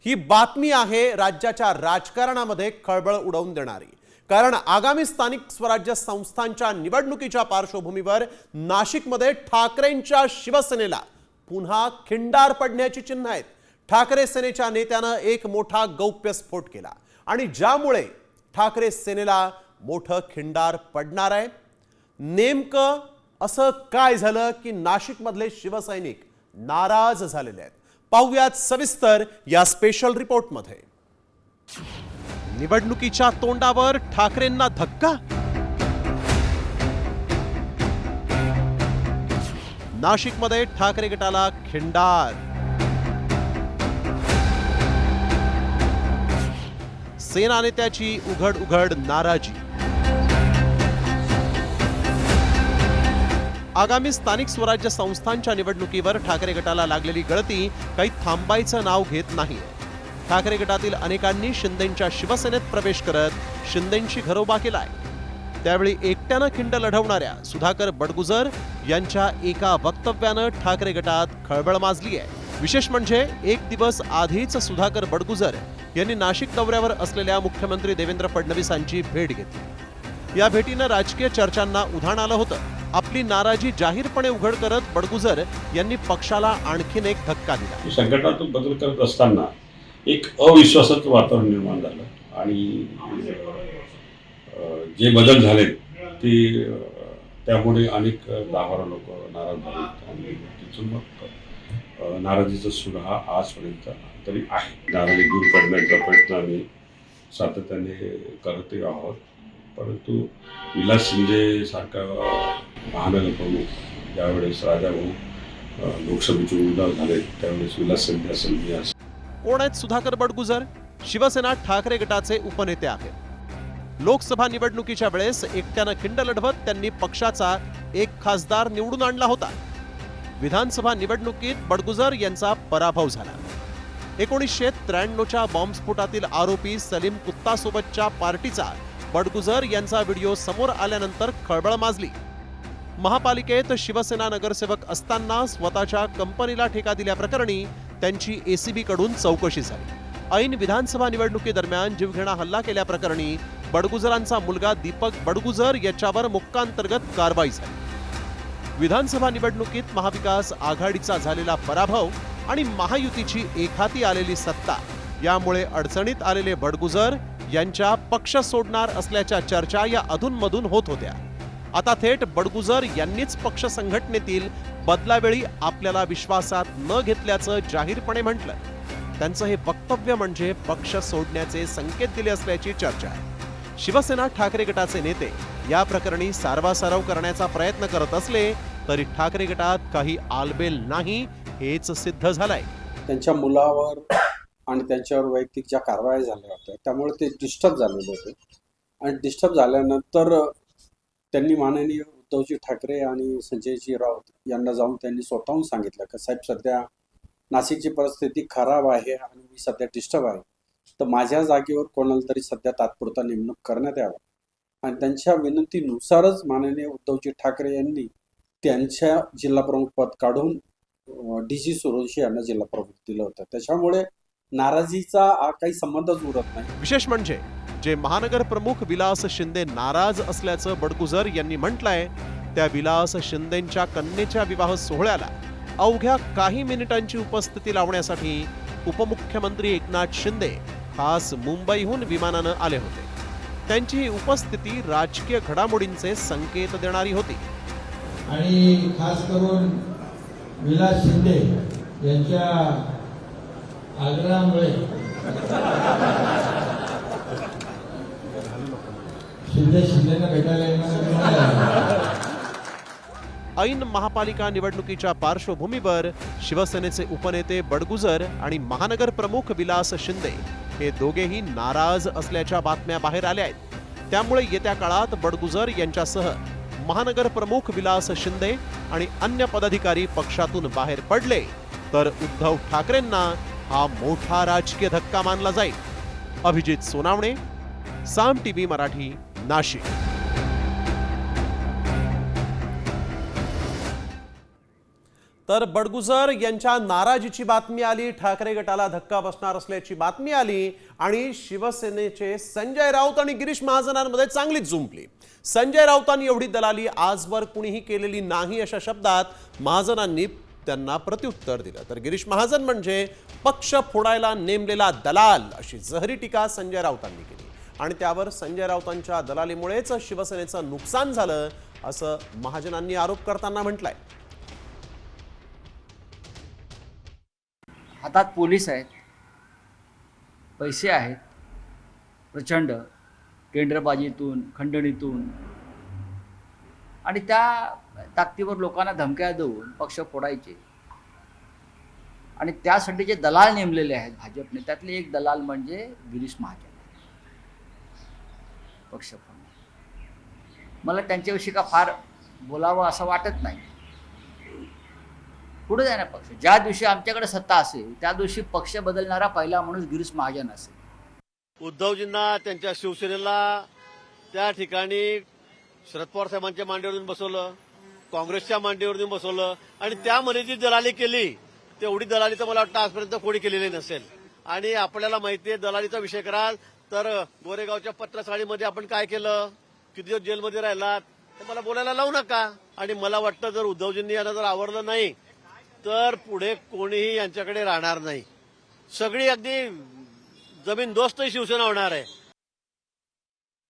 ही बातमी आहे राज्याच्या राजकारणामध्ये खळबळ उडवून देणारी। कारण आगामी स्थानिक स्वराज्य संस्थांच्या निवडणुकीच्या पार्श्वभूमीवर नाशिकमध्ये ठाकरेंच्या शिवसेनेला पुन्हा खिंडार पडण्याची चिन्ह आहेत। ठाकरे सेनेच्या नेत्यानं एक मोठा गौप्यस्फोट केला आणि ज्यामुळे ठाकरे सेनेला मोठं खिंडार पडणार आहे। नेमकं असं काय झालं की नाशिकमधले शिवसैनिक नाराज झालेले आहेत? पाहूयात सविस्तर या स्पेशल रिपोर्टमध्ये। निवडणुकीच्या तोंडावर ठाकरेंना धक्का। नाशिकमध्ये ठाकरे गटाला खिंडार। सेना नेत्याची उघड उघड नाराजी। आगामी स्थानिक स्वराज्य संस्थांच्या निवडणुकीवर ठाकरे गटाला लागलेली गळती काही थांबायचं नाव घेत नाही। ठाकरे गटातील अनेकांनी शिंदेंच्या शिवसेनेत प्रवेश करत शिंदेंची घरोबा केलाय। त्यावेळी एकट्यानं खिंड लढवणाऱ्या सुधाकर बडगुजर यांच्या एका वक्तव्यानं ठाकरे गटात खळबळ माजली आहे। विशेष म्हणजे एक दिवस आधीच सुधाकर बडगुजर यांनी नाशिक दौऱ्यावर असलेल्या मुख्यमंत्री देवेंद्र फडणवीसांची भेट घेतली। या भेटीनं राजकीय चर्चांना उधाण आलं होतं। आपली नाराजी जाहीरपणे उघड करत बडगुजर यांनी पक्षाला आणखीन एक धक्का दिला। संकटातून बदल करत असताना एक अविश्वासाचं वातावरण निर्माण झालं आणि जे बदल झाले ते त्यामुळे अनेक 10-12 लोक नाराज झाले आणि तिथून मग नाराजीचा सूर हा आजपर्यंत तरी आहे। नाराजी दूर करण्याचा प्रयत्न आम्ही सातत्याने करत आहोत, परंतु विलास शिंदे सारखा महानगर प्रमुख ज्यावेळेस राजाभाऊ लोकसभेचे उमेदवार झाले त्यावेळेस विलास शिंदे असेल मी असेल। कोण आहेत सुधाकर बडगुजर? शिवसेना ठाकरे गटाचे उपनेते आहेत। लोकसभा निवडणुकीच्या वेळेस एकट्यानं खिंड लढवत त्यांनी पक्षाचा एक खासदार निवडून आणला होता। विधानसभा निवडणुकीत बडगुजर यांचा पराभव झाला। 1993च्या बॉम्बस्फोटातील आरोपी सलीम कुत्तासोबतच्या पार्टीचा बडगुजर यांचा व्हिडिओ समोर आल्यानंतर खळबळ माजली। महापालिकेत शिवसेना नगरसेवक असताना स्वतःच्या कंपनीला ठेका दिल्याप्रकरणी त्यांची एसीबी कडून चौकशी झाली। ऐन विधानसभा निवडणुकीदरम्यान जीवघेणा हल्ला केल्याप्रकरणी बडगुजरांचा मुलगा दीपक बडगुजर याच्यावर मोक्कांतर्गत कारवाई झाली। विधानसभा निवडणुकीत महाविकास आघाडीचा झालेला पराभव आणि महायुतीची एकहाती आलेली सत्ता यामुळे अडचणीत आलेले बडगुजर यांच्या पक्ष सोडणार असल्याच्या चर्चा या अधूनमधून होत होत्या। आता थेट बडगुजर यांनीच पक्ष संघटनेतील बदलावेळी आपल्याला विश्वासात न घेतल्याचं जाहीरपणे म्हटलं। त्यांचं हे वक्तव्य म्हणजे पक्ष सोडण्याचे संकेत दिले असल्याची चर्चा आहे। शिवसेना ठाकरे गटाचे नेते या प्रकरणी सारवासारव करण्याचा प्रयत्न करत असले तरी ठाकरे गटात काही आलबेल नाही हेच सिद्ध झालंय। त्यांच्या मुलावर आणि त्यांच्यावर वैयक्तिक ज्या कारवाया झाल्या होत्या त्यामुळे ते डिस्टर्ब झालेले होते आणि डिस्टर्ब झाल्यानंतर त्यांनी माननीय उद्धवजी ठाकरे आणि संजयजी राऊत यांना जाऊन त्यांनी स्वतःहून सांगितलं की साहेब सध्या नाशिकची परिस्थिती खराब आहे आणि मी सध्या डिस्टर्ब आहे, तर माझ्या जागेवर कोणाला तरी सध्या तात्पुरता नेमणूक करण्यात यावं। आणि त्यांच्या विनंतीनुसारच माननीय उद्धवजी ठाकरे यांनी त्यांच्या जिल्हाप्रमुख पद काढून DG सूर्यवंशी यांना जिल्हाप्रमुख दिलं होतं। त्याच्यामुळे नाराजीचा काही संबंधच उरत नाही। विशेष म्हणजे जे महानगर प्रमुख विलास शिंदे नाराज असल्याचं बडगुजर यांनी म्हटलंय त्या विलास शिंदेंच्या कन्येच्या विवाह सोहळ्याला अवघ्या काही मिनिटांची उपस्थिती लावण्यासाठी उपमुख्यमंत्री एकनाथ शिंदे खास मुंबईहून विमानानं आले होते। त्यांची ही उपस्थिती राजकीय घडामोडींचे संकेत देणारी होती आणि खास करून विलास शिंदे यांच्या आग्रहामुळे शिंदेला भेटायला येणार। ऐन महापालिका निवडणुकीच्या पार्श्वभूमीवर शिवसेनेचे उपनेते बडगुजर आणि महानगर प्रमुख विलास शिंदे हे दोघेही नाराज असल्याच्या बातम्या बाहेर आल्या आहेत। त्यामुळे येत्या काळात बडगुजर यांच्यासह महानगर प्रमुख विलास शिंदे आणि अन्य पदाधिकारी पक्षातून बाहेर पडले तर उद्धव ठाकरेंना हा मोठा राजकीय धक्का मानला जाईल। अभिजित सोनावणे, साम टीव्ही मराठी, नाशिक। तर बडगुजर यांच्या नाराजीची बातमी आली, ठाकरे गटाला धक्का बसणार असल्याची बातमी आली आणि शिवसेनेचे संजय राऊत आणि गिरीश महाजनांमध्ये चांगलीच जुंपली. संजय राऊतांनी एवढी दलाली आजवर कुणीही केलेली नाही अशा शब्दात महाजनांनी त्यांना प्रत्युत्तर दिलं. तर गिरीश महाजन म्हणजे पक्ष फोडायला नेमलेला दलाल अशी जहरी टीका संजय राऊतांनी केली आणि त्यावर संजय राऊतांच्या दलालीमुळेच शिवसेनेचं नुकसान झालं असं महाजनांनी आरोप करताना म्हटलंय. हातात पोलीस आहेत, पैसे आहेत प्रचंड, टेंडरबाजीतून, खंडणीतून, आणि त्या ताकदीवर लोकांना धमक्या देऊन पक्ष फोडायचे. आणि त्यासाठी जे दलाल नेमलेले आहेत भाजपने, त्यातले एक दलाल म्हणजे गिरीश महाजन, पक्ष फोडणे. मला त्यांच्याविषयी का फार बोलावं असं वाटत नाही. पुढे जाणार पक्ष, ज्या दिवशी आमच्याकडे सत्ता असेल त्या दिवशी पक्ष बदलणारा पहिला माणूस गिरीश महाजन असेल. उद्धवजींना त्यांच्या शिवसेनेला त्या ठिकाणी शरद पवार साहेबांच्या मांडीवरून बसवलं, काँग्रेसच्या मांडीवरून बसवलं आणि त्यामध्ये जी दलाली केली तेवढी दलाली तर मला वाटतं आजपर्यंत कोणी केलेली नसेल. आणि आपल्याला माहिती आहे, दलालीचा विषय कराल तर गोरेगावच्या पत्रसाळीमध्ये आपण काय केलं, किती दिवस जेलमध्ये राहिलात, ते मला बोलायला लावू नका. आणि मला वाटतं जर उद्धवजींनी यांना जर आवडलं नाही तर पुढे कोणीही यांच्याकडे राहणार नाही. सगळी अगदी जमीनदोस्त शिवसेना होणार आहे.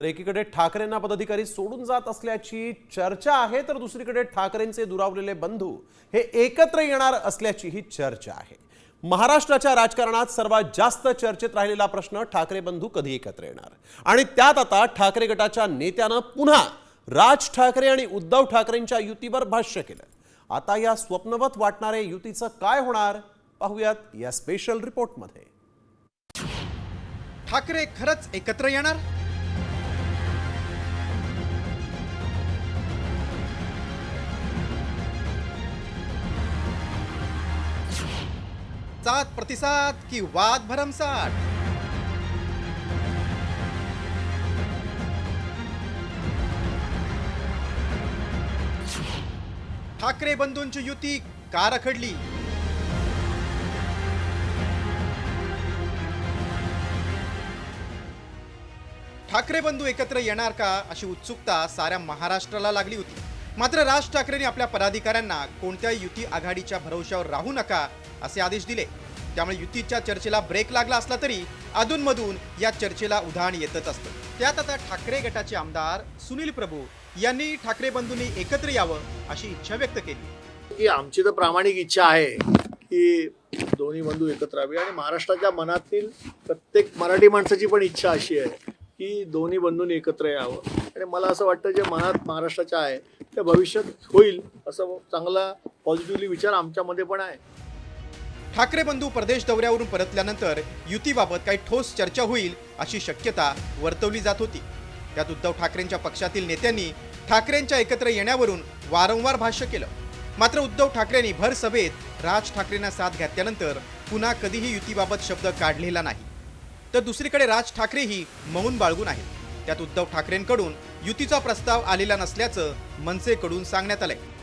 एकीकडे ठाकरेंना पदाधिकारी सोडून जात असल्याची चर्चा आहे, तर दुसरीकडे ठाकरेंचे दुरावलेले बंधू हे एकत्र येणार असल्याचीही चर्चा आहे. महाराष्ट्राच्या राजकारणात सर्वात जास्त चर्चेत राहिलेला प्रश्न ठाकरे बंधू कधी एकत्र येणार, आणि त्यात आता ठाकरे गटाच्या नेत्यानं पुन्हा राज ठाकरे आणि उद्धव ठाकरेंच्या युतीवर भाष्य केलं. आता या स्वप्नवत वाटणारे युतीचं काय होणार पाहूयात या स्पेशल रिपोर्टमध्ये. ठाकरे खरंच एकत्र येणार? साथ प्रतिसाद की वाद भरमसाठ? ठाकरे बंधूंची युती का रखडली? ठाकरे बंधू एकत्र येणार का अशी उत्सुकता साऱ्या महाराष्ट्राला लागली होती. मात्र राज ठाकरेंनी आपल्या पदाधिकाऱ्यांना कोणत्याही युती आघाडीच्या भरवशावर राहू नका असे आदेश दिले. त्यामुळे युतीच्या चर्चेला ब्रेक लागला असला तरी अधूनमधून या चर्चेला उधाण येतच असतं. त्यात आता ठाकरे गटाचे आमदार सुनील प्रभू यांनी ठाकरे बंधूंनी एकत्र यावं अशी इच्छा व्यक्त केली. की आमची तर प्रामाणिक इच्छा आहे की दोन्ही बंधू एकत्र यावे आणि महाराष्ट्राच्या मनातील प्रत्येक मराठी माणसाची पण इच्छा अशी आहे की दोन्ही बंधूंनी एकत्र यावं. आणि मला असं वाटतं जे मनात महाराष्ट्राच्या आहे त्या भविष्यात होईल असं चांगला पॉझिटिव्हली विचार आमच्यामध्ये पण आहे. ठाकरे बंधू परदेश दौऱ्यावरून परतल्यानंतर युतीबाबत काही ठोस चर्चा होईल अशी शक्यता वर्तवली जात होती. त्यात उद्धव ठाकरेंच्या पक्षातील नेत्यांनी ठाकरेंच्या एकत्र येण्यावरून वारंवार भाष्य केलं. मात्र उद्धव ठाकरेंनी भर सभेत राज ठाकरेंना साथ घातल्यानंतर पुन्हा कधीही युतीबाबत शब्द काढलेला नाही. तर दुसरीकडे राज ठाकरेही मौन बाळगून आहेत. त्यात उद्धव ठाकरेंकडून युतीचा प्रस्ताव आलेला नसल्याचं मनसेकडून सांगण्यात आलंय.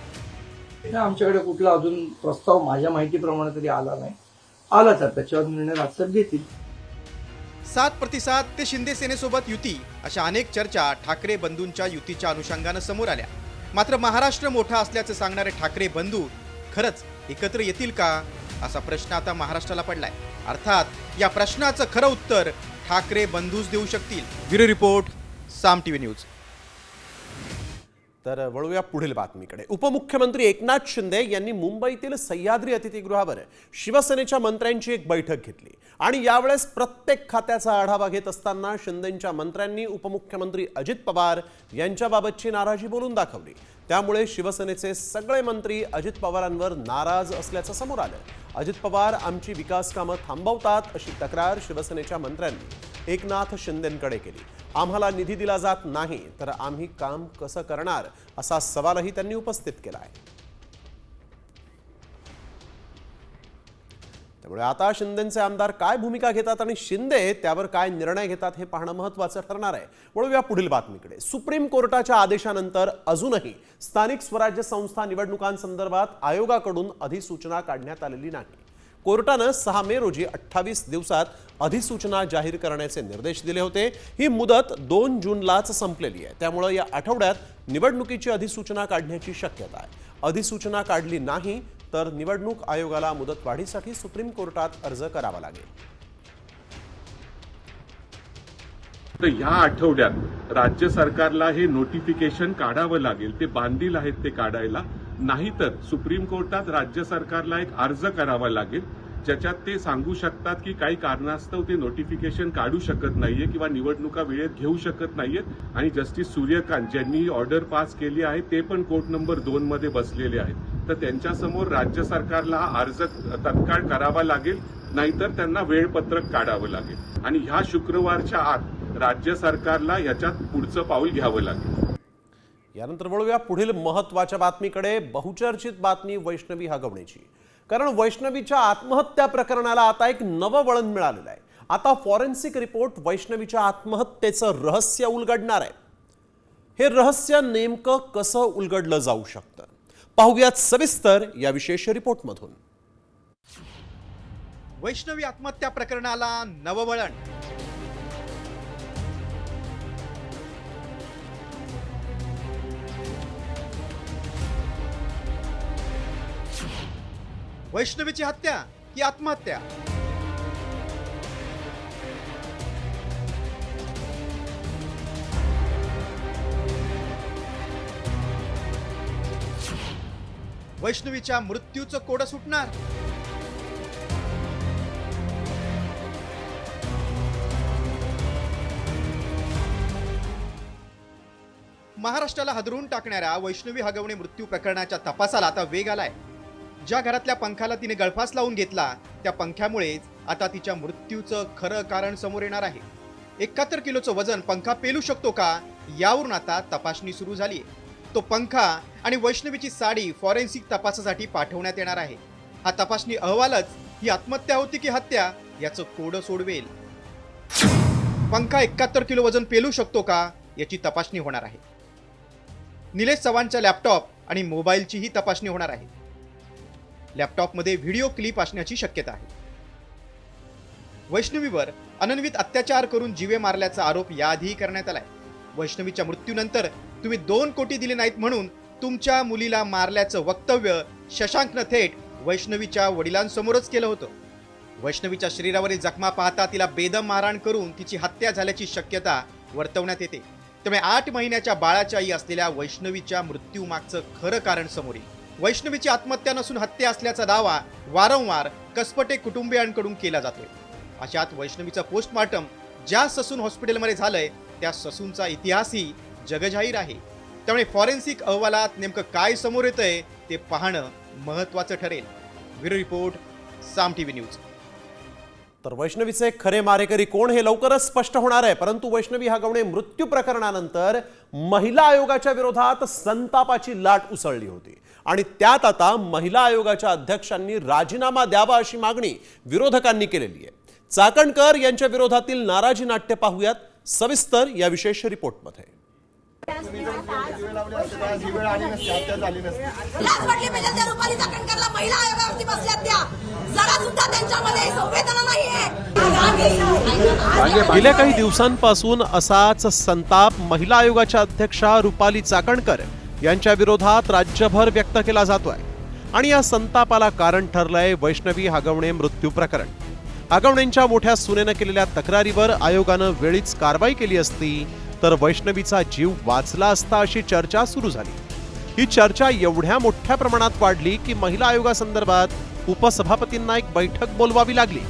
आमच्याकडे कुठला अजून प्रस्ताव माझ्या माहितीप्रमाणे तरी आला नाही. आला तर त्याच्यावर निर्णय राजसाहेब घेतील. साथ प्रतिसाद ते शिंदे सेनेसोबत युती अशा अनेक चर्चा ठाकरे बंधूंच्या युतीच्या अनुषंगानं समोर आल्या. मात्र महाराष्ट्र मोठा असल्याचं सांगणारे ठाकरे बंधू खरंच एकत्र येतील का असा प्रश्न आता महाराष्ट्राला पडलाय. अर्थात या प्रश्नाचं खरं उत्तर ठाकरे बंधूच देऊ शकतील. ब्युरो रिपोर्ट, साम टीव्ही न्यूज. तर वळूया पुढील बातमीकडे. उपमुख्यमंत्री एकनाथ शिंदे यांनी मुंबईतील सह्याद्री अतिथीगृहावर शिवसेनेच्या मंत्र्यांची एक बैठक घेतली आणि यावेळेस प्रत्येक खात्याचा आढावा घेत असताना शिंदेंच्या मंत्र्यांनी उपमुख्यमंत्री अजित पवार यांच्याबाबतची नाराजी बोलून दाखवली. त्यामुळे शिवसेनेचे सगळे मंत्री अजित पवारांवर नाराज असल्याचं समोर आलं. अजित पवार आमची विकास कामं थांबवतात अशी तक्रार शिवसेनेच्या मंत्र्यांनी एकनाथ शिंदेंकडे केली. आम्हाला निधी दिला जात नाही तर आम्ही काम कसं करणार असा सवालही त्यांनी उपस्थित केला आहे. त्यामुळे आता शिंदेचे आमदार काय भूमिका घेतात आणि शिंदे त्यावर काय निर्णय घेतात हे पाहणं महत्त्वाचं ठरणार आहे. वळूया पुढील बातमीकडे. सुप्रीम कोर्टाच्या आदेशानंतर अजूनही स्थानिक स्वराज्य संस्था निवडणुकांसंदर्भात आयोगाकडून अधिसूचना काढण्यात आलेली नाही. कोर्टानं 6 मे रोजी 28 दिवसात अधिसूचना जाहीर करण्याचे निर्देश दिले होते. ही मुदत 2 जूनलाच संपलेली आहे. त्यामुळे या आठवड्यात निवडणुकीची अधिसूचना काढण्याची शक्यता आहे. अधिसूचना काढली नाही तर निवडणूक आयोगाला मुदतवाढीसाठी सुप्रीम कोर्टात अर्ज करावा लागेल. तर ह्या आठवड्यात राज्य सरकारला हे नोटिफिकेशन काढावं लागेल. ते बांधील आहेत ते काढायला. नाहीतर सुप्रीम कोर्टात राज्य सरकारला एक अर्ज करावा लागेल ज्याच्यात ते सांगू शकतात की काही कारणास्तव ते नोटिफिकेशन काढू शकत नाहीये किंवा निवडणुका वेळेत घेऊ शकत नाहीयेत. आणि जस्टिस सूर्यकांत ज्यांनी ऑर्डर पास केली आहे ते पण कोर्ट नंबर 2 मध्ये बसलेले आहेत. तर त्यांच्यासमोर राज्य सरकारला हा अर्ज तत्काळ करावा लागेल, नाहीतर त्यांना वेळपत्रक काढावं लागेल. आणि ह्या शुक्रवारच्या आत राज्य सरकारला याच्यात पुढचं पाऊल घ्यावं लागेल. यानंतर वळूया पुढील महत्त्वाच्या बातमीकडे. बहुचर्चित बातमी वैष्णवी हगवणेची. कारण वैष्णवीच्या आत्महत्या प्रकरणाला आता एक नवं वळण मिळालेलं आहे. आता फॉरेन्सिक रिपोर्ट वैष्णवीच्या आत्महत्येचं रहस्य उलगडणार आहे. हे रहस्य नेमकं कसं उलगडलं जाऊ शकतं पाहूयात सविस्तर या विशेष रिपोर्टमधून. वैष्णवी आत्महत्या प्रकरणाला नवं वळण. वैष्णवीची हत्या की आत्महत्या? वैष्णवीच्या मृत्यूचं कोडं सुटणार? महाराष्ट्राला हादरून टाकणाऱ्या वैष्णवी हगवणे मृत्यू प्रकरणाच्या तपासाला आता वेग आलाय. ज्या घरातल्या पंखाला तिने गळफास लावून घेतला त्या पंख्यामुळेच आता तिच्या मृत्यूचं खरं कारण समोर येणार आहे. 71 किलोचं वजन पंखा पेलू शकतो का, यावरून आता तपासणी सुरू झाली आहे. तो पंखा आणि वैष्णवीची साडी फॉरेन्सिक तपासासाठी पाठवण्यात येणार आहे. हा तपासणी अहवालच ही आत्महत्या होती की हत्या याचं कोडं सोडवेल. पंखा 71 किलो वजन पेलू शकतो का याची तपासणी होणार आहे. निलेश चव्हाणच्या लॅपटॉप आणि मोबाईलचीही तपासणी होणार आहे. लॅपटॉपमध्ये व्हिडिओ क्लिप असण्याची शक्यता आहे. वैष्णवीवर अनन्वित अत्याचार करून जीवे मारल्याचा आरोप याआधीही करण्यात आलाय. वैष्णवीच्या मृत्यूनंतर तुम्ही 2 कोटी दिले नाहीत म्हणून तुमच्या मुलीला मारल्याचं वक्तव्य शशांकनं थेट वैष्णवीच्या वडिलांसमोरच केलं होतं. वैष्णवीच्या शरीरावरील जखमा पाहता तिला बेदम मारहाण करून तिची हत्या झाल्याची शक्यता वर्तवण्यात येते. त्यामुळे 8 महिन्याच्या बाळाची आई असलेल्या वैष्णवीच्या मृत्यूमागचं खरं कारण समोर येईल. वैष्णवीची आत्महत्या नसून हत्या असल्याचा दावा वारंवार कसपटे कुटुंबियांकडून केला जातोय. अशात वैष्णवीचं पोस्टमॉर्टम ज्या ससून हॉस्पिटलमध्ये झालंय त्या ससूनचा इतिहासही जगजाहीर आहे. त्यामुळे फॉरेन्सिक अहवालात नेमकं काय समोर येतंय ते पाहणं महत्त्वाचं ठरेल. ब्युरो रिपोर्ट, साम टीव्ही न्यूज. तर वैष्णवीचे खरे मारेकरी कोण हे लवकरच स्पष्ट होणार आहे. परंतु वैष्णवी हगवणे मृत्यू प्रकरणानंतर महिला आयोगाच्या विरोधात संतापाची लाट उसळली होती आणि त्यात आता महिला आयोगाच्या अध्यक्षांनी राजीनामा द्यावा अशी मागणी विरोधकांनी केलेली आहे. चाकणकर यांच्या विरोधातील नाराजी नाट्य पाहूयात सविस्तर या विशेष रिपोर्टमध्ये. गेल्या काही दिवसांपासून असाच संताप महिला आयोगाच्या अध्यक्षा रुपाली चाकणकर यांच्या विरोधात राज्यभर व्यक्त केला जातोय. आणि या संतापाला कारण ठरलंय वैष्णवी हगवणे मृत्यू प्रकरण. हगवणेंच्या मोठ्या सुनेनं केलेल्या तक्रारीवर आयोगानं वेळीच कारवाई केली असती तर वैष्णवीचा जीव वाचला असता अशी चर्चा सुरू झाली. ही चर्चा एवढ्या मोठ्या प्रमाणात वाढली की महिला आयोगासंदर्भात उपसभापतींना एक बैठक बोलवावी लागली.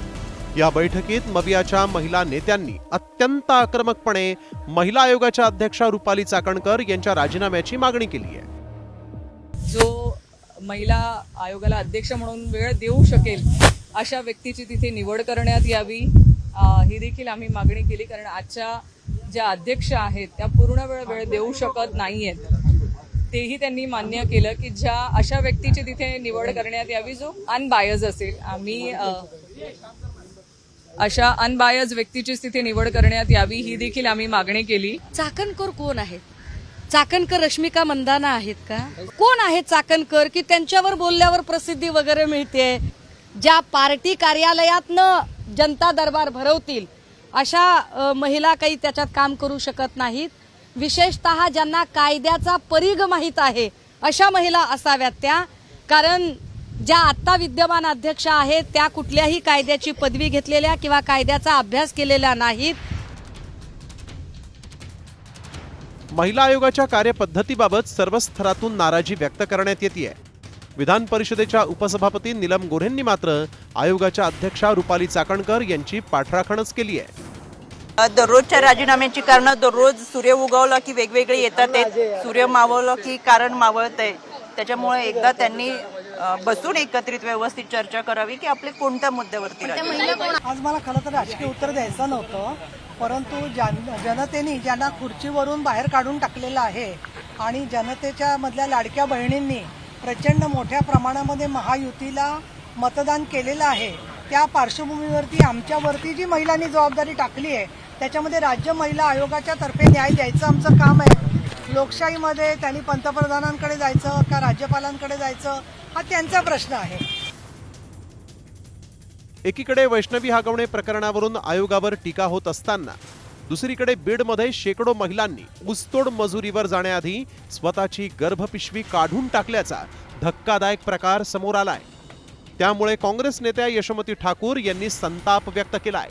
या बैठकीत मवियाच्या महिला नेत्यांनी अत्यंत आक्रमकपणे महिला आयोगाच्या अध्यक्षा रुपाली चाकणकर यांच्या राजीनाम्याची मागणी केली आहे. जो महिला आयोगाला अध्यक्ष म्हणून वेळ देऊ शकेल अशा व्यक्तीची तिथे निवड करण्यात यावी ही देखील आम्ही मागणी केली. कारण आजच्या ज्या अध्यक्ष आहेत त्या पूर्ण वेळ देऊ शकत नाहीयेत. तेही त्यांनी मान्य केलं की ज्या अशा व्यक्तीची तिथे निवड करण्यात यावी जो अनबायस असेल. आम्ही अशा अनबायस व्यक्तीचीच तिथे निवड करण्यात यावी ही देखील आम्ही मागणी केली. चाकणकर कोण आहेत? चाकणकर रश्मिका मंदाना आहेत का? कोण आहेत चाकणकर की त्यांच्यावर बोलल्यावर प्रसिद्धी वगैरे मिळते? ज्या पार्टी कार्यालयातनं जनता दरबार भरवतील अशा महिला काही त्याच्यात काम करू शकत नाहीत. विशेषतः ज्यांना कायद्याचा परिघ माहीत आहे अशा महिला असाव्यात त्या. कारण ज्या आत्ता विद्यमान अध्यक्ष आहेत त्या कुठल्याही कायद्याची पदवी घेतलेल्या किंवा कायद्याचा अभ्यास केलेला नाहीत. महिला आयोगाच्या कार्यपद्धतीबाबत सर्व स्तरातून नाराजी व्यक्त करण्यात येते. विधान परिषदेच्या उपसभापती नीलम गोऱ्हेंनी मात्र आयोगाच्या अध्यक्षा रुपाली चाकणकर यांची पाठराखणच केली आहे. दररोजच्या राजीनाम्याची कारणं दररोज सूर्य उगवला की वेगवेगळे येतात आहेत, सूर्य मावळलं की कारण मावळतंय. त्याच्यामुळे एकदा त्यांनी बसून एकत्रित व्यवस्थित चर्चा करावी की आपले कोणत्या मुद्द्यावरती आज मला खरं तर राजकीय उत्तर द्यायचं नव्हतं, परंतु जनतेने ज्यांना खुर्चीवरून बाहेर काढून टाकलेलं आहे आणि जनतेच्या मधल्या लाडक्या बहिणींनी प्रचंड मोठ्या प्रमाणामध्ये महायुतीला मतदान केलेलं आहे, त्या पार्श्वभूमीवरती आमच्यावरती जी महिलांनी जबाबदारी टाकली आहे त्याच्यामध्ये राज्य महिला आयोगाच्या तर्फे न्याय द्यायचं आमचं काम आहे. लोकशाहीमध्ये त्यांनी पंतप्रधानांकडे जायचं का राज्यपालांकडे जायचं हा त्यांचा प्रश्न आहे. एकीकडे वैष्णवी हागवणे प्रकरणावरून आयोगावर टीका होत असताना दुसरीकडे बीडमध्ये शेकडो महिलांनी ऊसतोड मजुरीवर जाण्याआधी स्वतःची गर्भपिशवी काढून टाकल्याचा धक्कादायक प्रकार समोर आलाय. त्यामुळे काँग्रेस नेत्या यशोमती ठाकूर यांनी संताप व्यक्त केलाय.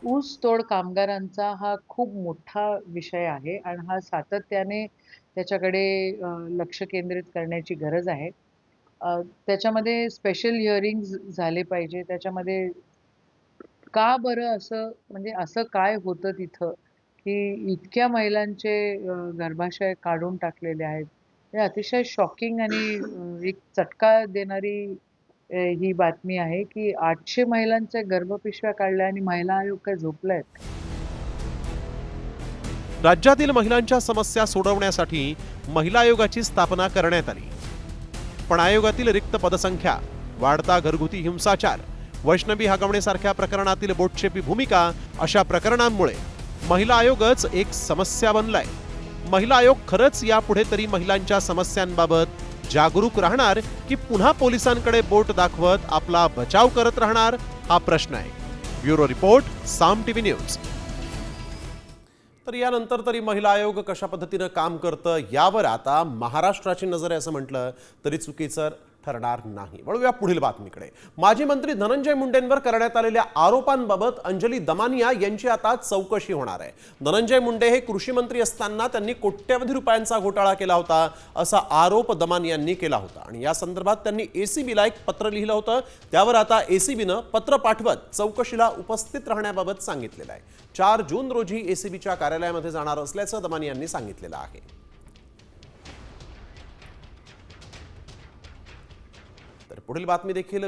ऊस तोड कामगारांचा हा खूप मोठा विषय आहे आणि हा सातत्याने त्याच्याकडे लक्ष केंद्रित करण्याची गरज आहे. त्याच्यामध्ये स्पेशल हिअरिंग्ज झाले पाहिजे. त्याच्यामध्ये का बरं असं, म्हणजे असं काय होतं तिथं की इतक्या महिलांचे गर्भाशय काढून टाकलेले आहेत. हे अतिशय शॉकिंग आणि एक चटका देणारी ही बातमी आहे की 800 महिलांच्या गर्भपिशव्या काढल्या आणि महिला आयोग काय झोपलायत. राज्यातील महिलांच्या समस्या सोडवण्यासाठी महिला आयोगाची स्थापना करण्यात आली, पण आयोगातील रिक्त पदसंख्या, वाढता घरगुती हिंसाचार, वैष्णवी हागवणेसारख्या प्रकरणातील बोटछेपी भूमिका अशा प्रकरणांमुळे महिला आयोगच एक समस्या बनलाय. महिला आयोग खरंच यापुढे तरी महिलांच्या समस्यांबाबत जागरूक राहणार की पुन्हा पोलिसांकडे बोट दाखवत आपला बचाव करत राहणार हा प्रश्न आहे. ब्युरो रिपोर्ट, साम टीव्ही न्यूज. तर यानंतर तरी महिला आयोग कशा पद्धतीनं काम करतं यावर आता महाराष्ट्राची नजर आहे असं म्हटलं तरी चुकीचं ठरणार नाही. वळूया पुढील बातमीकडे. माजी मंत्री धनंजय मुंडेंवर करण्यात आलेल्या आरोपांबाबत अंजली दमानिया यांची आता चौकशी होणार आहे. धनंजय मुंडे हे कृषी मंत्री असताना त्यांनी कोट्यवधी रुपयांचा घोटाळा केला होता असा आरोप दमानियांनी केला होता आणि या संदर्भात त्यांनी एसीबीला एक पत्र लिहिलं होतं. त्यावर आता एसीबीनं पत्र पाठवत चौकशीला उपस्थित राहण्याबाबत सांगितलेलं आहे. 4 जून रोजी एसीबीच्या कार्यालयामध्ये जाणार असल्याचं दमानियांनी सांगितलेलं आहे. पुढील बातमी देखील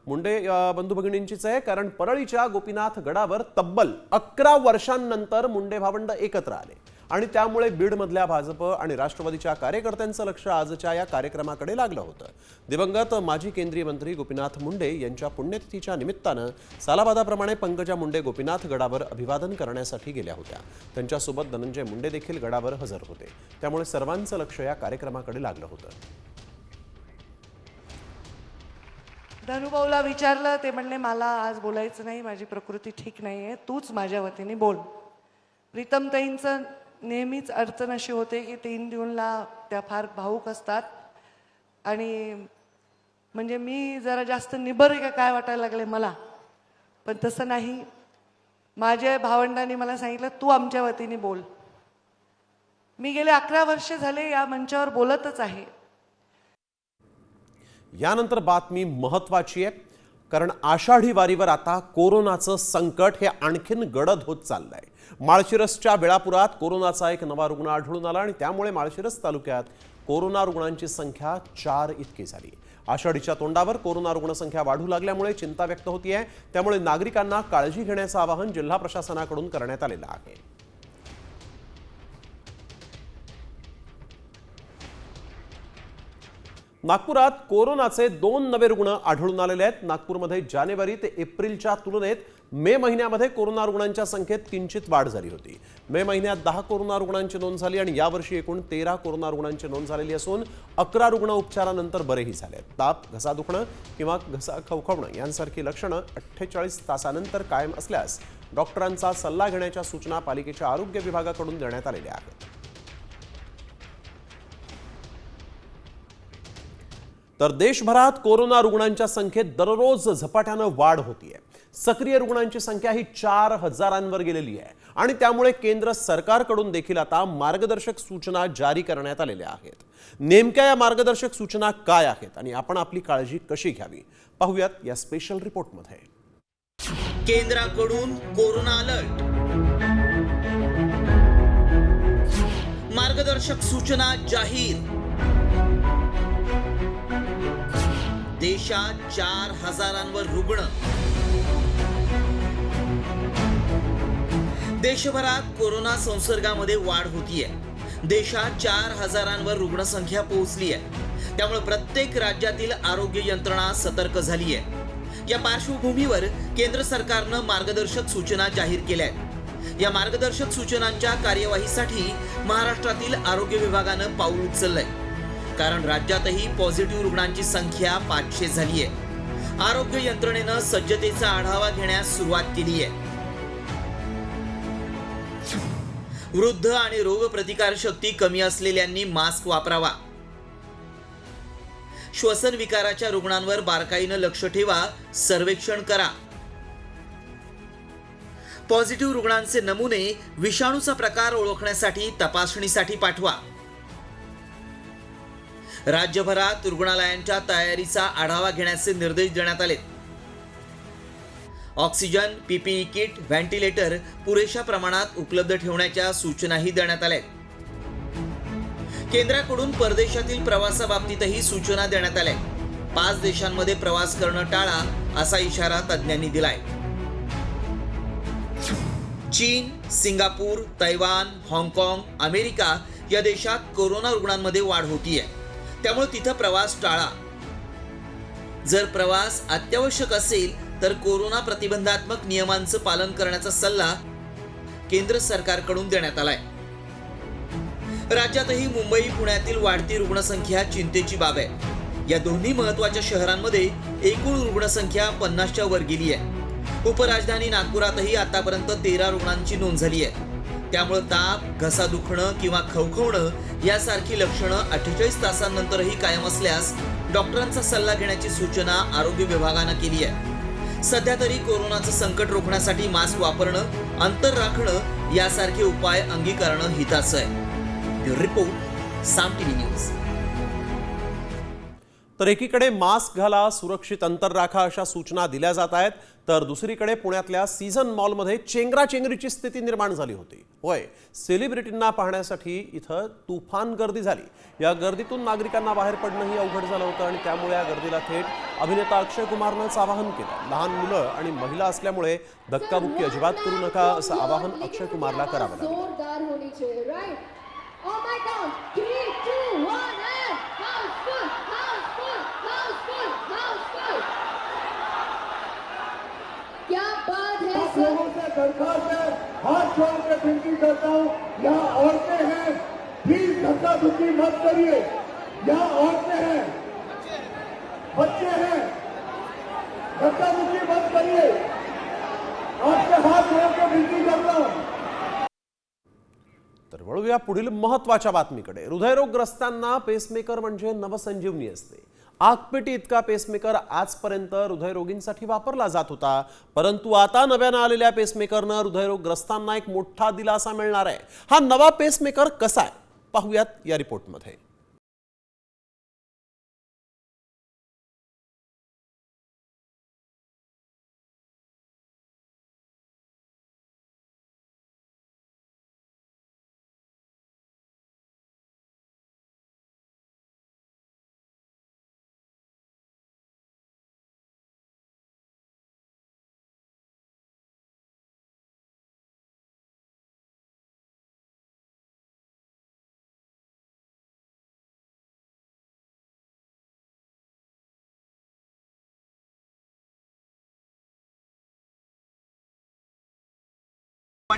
मुंडे बंधू भगिनींचीच आहे, कारण परळीच्या गोपीनाथ गडावर तब्बल 11 वर्षांनंतर मुंडे भावंड एकत्र आले आणि त्यामुळे बीडमधल्या भाजप आणि राष्ट्रवादीच्या कार्यकर्त्यांचं लक्ष आजच्या या कार्यक्रमाकडे लागलं होतं. दिवंगत माजी केंद्रीय मंत्री गोपीनाथ मुंडे यांच्या पुण्यतिथीच्या निमित्तानं सालाबादाप्रमाणे पंकजा मुंडे गोपीनाथ गडावर अभिवादन करण्यासाठी गेल्या होत्या. त्यांच्यासोबत धनंजय मुंडे देखील गडावर हजर होते. त्यामुळे सर्वांचं लक्ष या कार्यक्रमाकडे लागलं होतं. धनुभाऊला विचारलं, ते म्हणले मला आज बोलायचं नाही, माझी प्रकृती ठीक नाही आहे, तूच माझ्या वतीने बोल. प्रीतमताईंचं नेहमीच अडचण अशी होते की 3 जूनला त्या फार भावूक असतात आणि म्हणजे मी जरा जास्त निबर का काय वाटायला लागले मला, पण तसं नाही. माझ्या भावंडांनी मला सांगितलं तू आमच्या वतीने बोल. मी गेले 11 वर्ष झाले या मंचावर बोलतच आहे. यानंतर बातमी महत्त्वाची आहे, कारण आषाढी वारीवर आता कोरोनाचं संकट हे आणखीन गडद होत चाललंय. माळशिरसच्या वेळापुरात कोरोनाचा एक नवा रुग्ण आढळून आला आणि त्यामुळे माळशिरस तालुक्यात कोरोना रुग्णांची संख्या 4 इतकी झाली. आषाढीच्या तोंडावर कोरोना रुग्णसंख्या वाढू लागल्यामुळे चिंता व्यक्त होतीये. त्यामुळे नागरिकांना काळजी घेण्याचं आवाहन जिल्हा प्रशासनाकडून करण्यात आलेलं आहे. नागपुरात कोरोनाचे 2 नवे रुग्ण आढळून आलेले आहेत. नागपूरमध्ये जानेवारी ते एप्रिलच्या तुलनेत मे महिन्यामध्ये कोरोना रुग्णांच्या संख्येत किंचित वाढ झाली होती. मे महिन्यात 10 कोरोना रुग्णांची नोंद झाली आणि यावर्षी एकूण 13 कोरोना रुग्णांची नोंद झालेली असून 11 रुग्ण उपचारानंतर बरेही झाले आहेत. ताप, घसा दुखणं किंवा घसा खवखवणं यांसारखी लक्षणं 48 तासानंतर कायम असल्यास डॉक्टरांचा सल्ला घेण्याच्या सूचना पालिकेच्या आरोग्य विभागाकडून देण्यात आलेल्या आहेत. तर देशभरात कोरोना रुग्णांच्या संख्येत दररोज झपाट्यानं वाढ होतीये. सक्रिय रुग्णांची संख्या ही 4,000 गेलेली आहे आणि त्यामुळे केंद्र सरकारकडून देखील आता मार्गदर्शक सूचना जारी करण्यात आलेल्या आहेत. नेमक्या या मार्गदर्शक सूचना काय आहेत आणि आपण आपली काळजी कशी घ्यावी पाहूयात या स्पेशल रिपोर्टमध्ये. केंद्राकडून कोरोना अलर्ट, मार्गदर्शक सूचना जाहीर. देशात 4,000 रुग्ण. देशभरात कोरोना संसर्गामध्ये वाढ होतीये. देशात 4,000 रुग्णसंख्या पोहोचली आहे. त्यामुळे प्रत्येक राज्यातील आरोग्य यंत्रणा सतर्क झाली आहे. या पार्श्वभूमीवर केंद्र सरकारनं मार्गदर्शक सूचना जाहीर केल्या आहेत. या मार्गदर्शक सूचनांच्या कार्यवाहीसाठी महाराष्ट्रातील आरोग्य विभागानं पाऊल उचललंय. कारण राज्यातही पॉझिटिव्ह रुग्णांची संख्या 500 झाली आहे. आरोग्य यंत्रणेनं सज्जतेचा आढावा घेण्यास सुरुवात केली आहे. वृद्ध आणि रोगप्रतिकार शक्ती कमी असलेल्यांनी मास्क वापरावा. श्वसन विकाराच्या रुग्णांवर बारकाईनं लक्ष ठेवा, सर्वेक्षण करा. पॉझिटिव्ह रुग्णांचे नमुने विषाणूचा प्रकार ओळखण्यासाठी तपासणीसाठी पाठवा. राज्यभरात रुग्णालयांच्या तयारीचा आढावा घेण्याचे निर्देश देण्यात आले. ऑक्सिजन, पीपीई किट, व्हेंटिलेटर पुरेशा प्रमाणात उपलब्ध ठेवण्याच्या सूचनाही देण्यात आल्या. केंद्राकडून परदेशातील प्रवासाबाबतीतही सूचना देण्यात आल्या. 5 देशांमध्ये प्रवास करणं टाळा असा इशारा तज्ज्ञांनी दिलाय. चीन, सिंगापूर, तैवान, हाँगकाँग, अमेरिका या देशात कोरोना रुग्णांमध्ये वाढ होतीये. त्यामुळे तिथं प्रवास टाळा. जर प्रवास अत्यावश्यक असेल तर कोरोना प्रतिबंधात्मक नियमांचं पालन करण्याचा सल्ला केंद्र सरकारकडून देण्यात आलाय. राज्यातही मुंबई, पुण्यातील वाढती रुग्णसंख्या चिंतेची बाब आहे. या दोन्ही महत्त्वाच्या शहरांमध्ये एकूण रुग्णसंख्या 50च्या वर गेली आहे. उपराजधानी नागपुरातही आतापर्यंत 13 रुग्णांची नोंद झाली आहे. त्यामुळे ताप, घसा दुखणं किंवा खवखवणं यासारखी लक्षणं 48 तासांनंतरही कायम असल्यास डॉक्टरांचा सल्ला घेण्याची सूचना आरोग्य विभागानं केली आहे. सध्या तरी कोरोनाचं संकट रोखण्यासाठी मास्क वापरणं, अंतर राखणं यासारखे उपाय अंगीकारणं हिताचं आहे. ब्युरो रिपोर्ट, साम टीव्ही न्यूज. तर एकीकडे मास्क घाला, सुरक्षित अंतर राखा अशा सूचना दिल्या जात आहेत, तर दुसरीकडे पुण्यातल्या सीझन मॉलमध्ये चेंगराचेंगरीची स्थिती निर्माण झाली होती. होय, सेलिब्रिटींना पाहण्यासाठी इथं तुफान गर्दी झाली. या गर्दीतून नागरिकांना बाहेर पडणंही अवघड झालं होतं आणि त्यामुळे या गर्दीला थेट अभिनेता अक्षय कुमारनंच आवाहन केलं. लहान मुलं आणि महिला असल्यामुळे धक्काबुक्की अजिबात करू नका असं आवाहन अक्षय कुमारला करावं लागलं. Oh my God! 3, 2, 1, and houseful, houseful, houseful, houseful. क्या बात है सर? लोगों से दरखास्त है, हाथ जोड़ के विनती करता हूँ, यहाँ औरतें हैं, प्लीज धक्का धुक्की मत करिए. यहाँ औरतें हैं, बच्चे हैं, धक्का धुक्की मत करिए. आपके हाथ जोड़ के विनती करता हूँ. तर वळूया पुढील महत्त्वाच्या बातमीकडे. हृदयरोगग्रस्तांना पेसमेकर म्हणजे नवसंजीवनी असते. आगपेटी इतका पेसमेकर आजपर्यंत हृदयरोगींसाठी वापरला जात होता, परंतु आता नव्यानं आलेल्या पेसमेकरनं हृदयरोगग्रस्तांना एक मोठा दिलासा मिळणार आहे. हा नवा पेसमेकर कसा आहे पाहूयात या रिपोर्टमध्ये.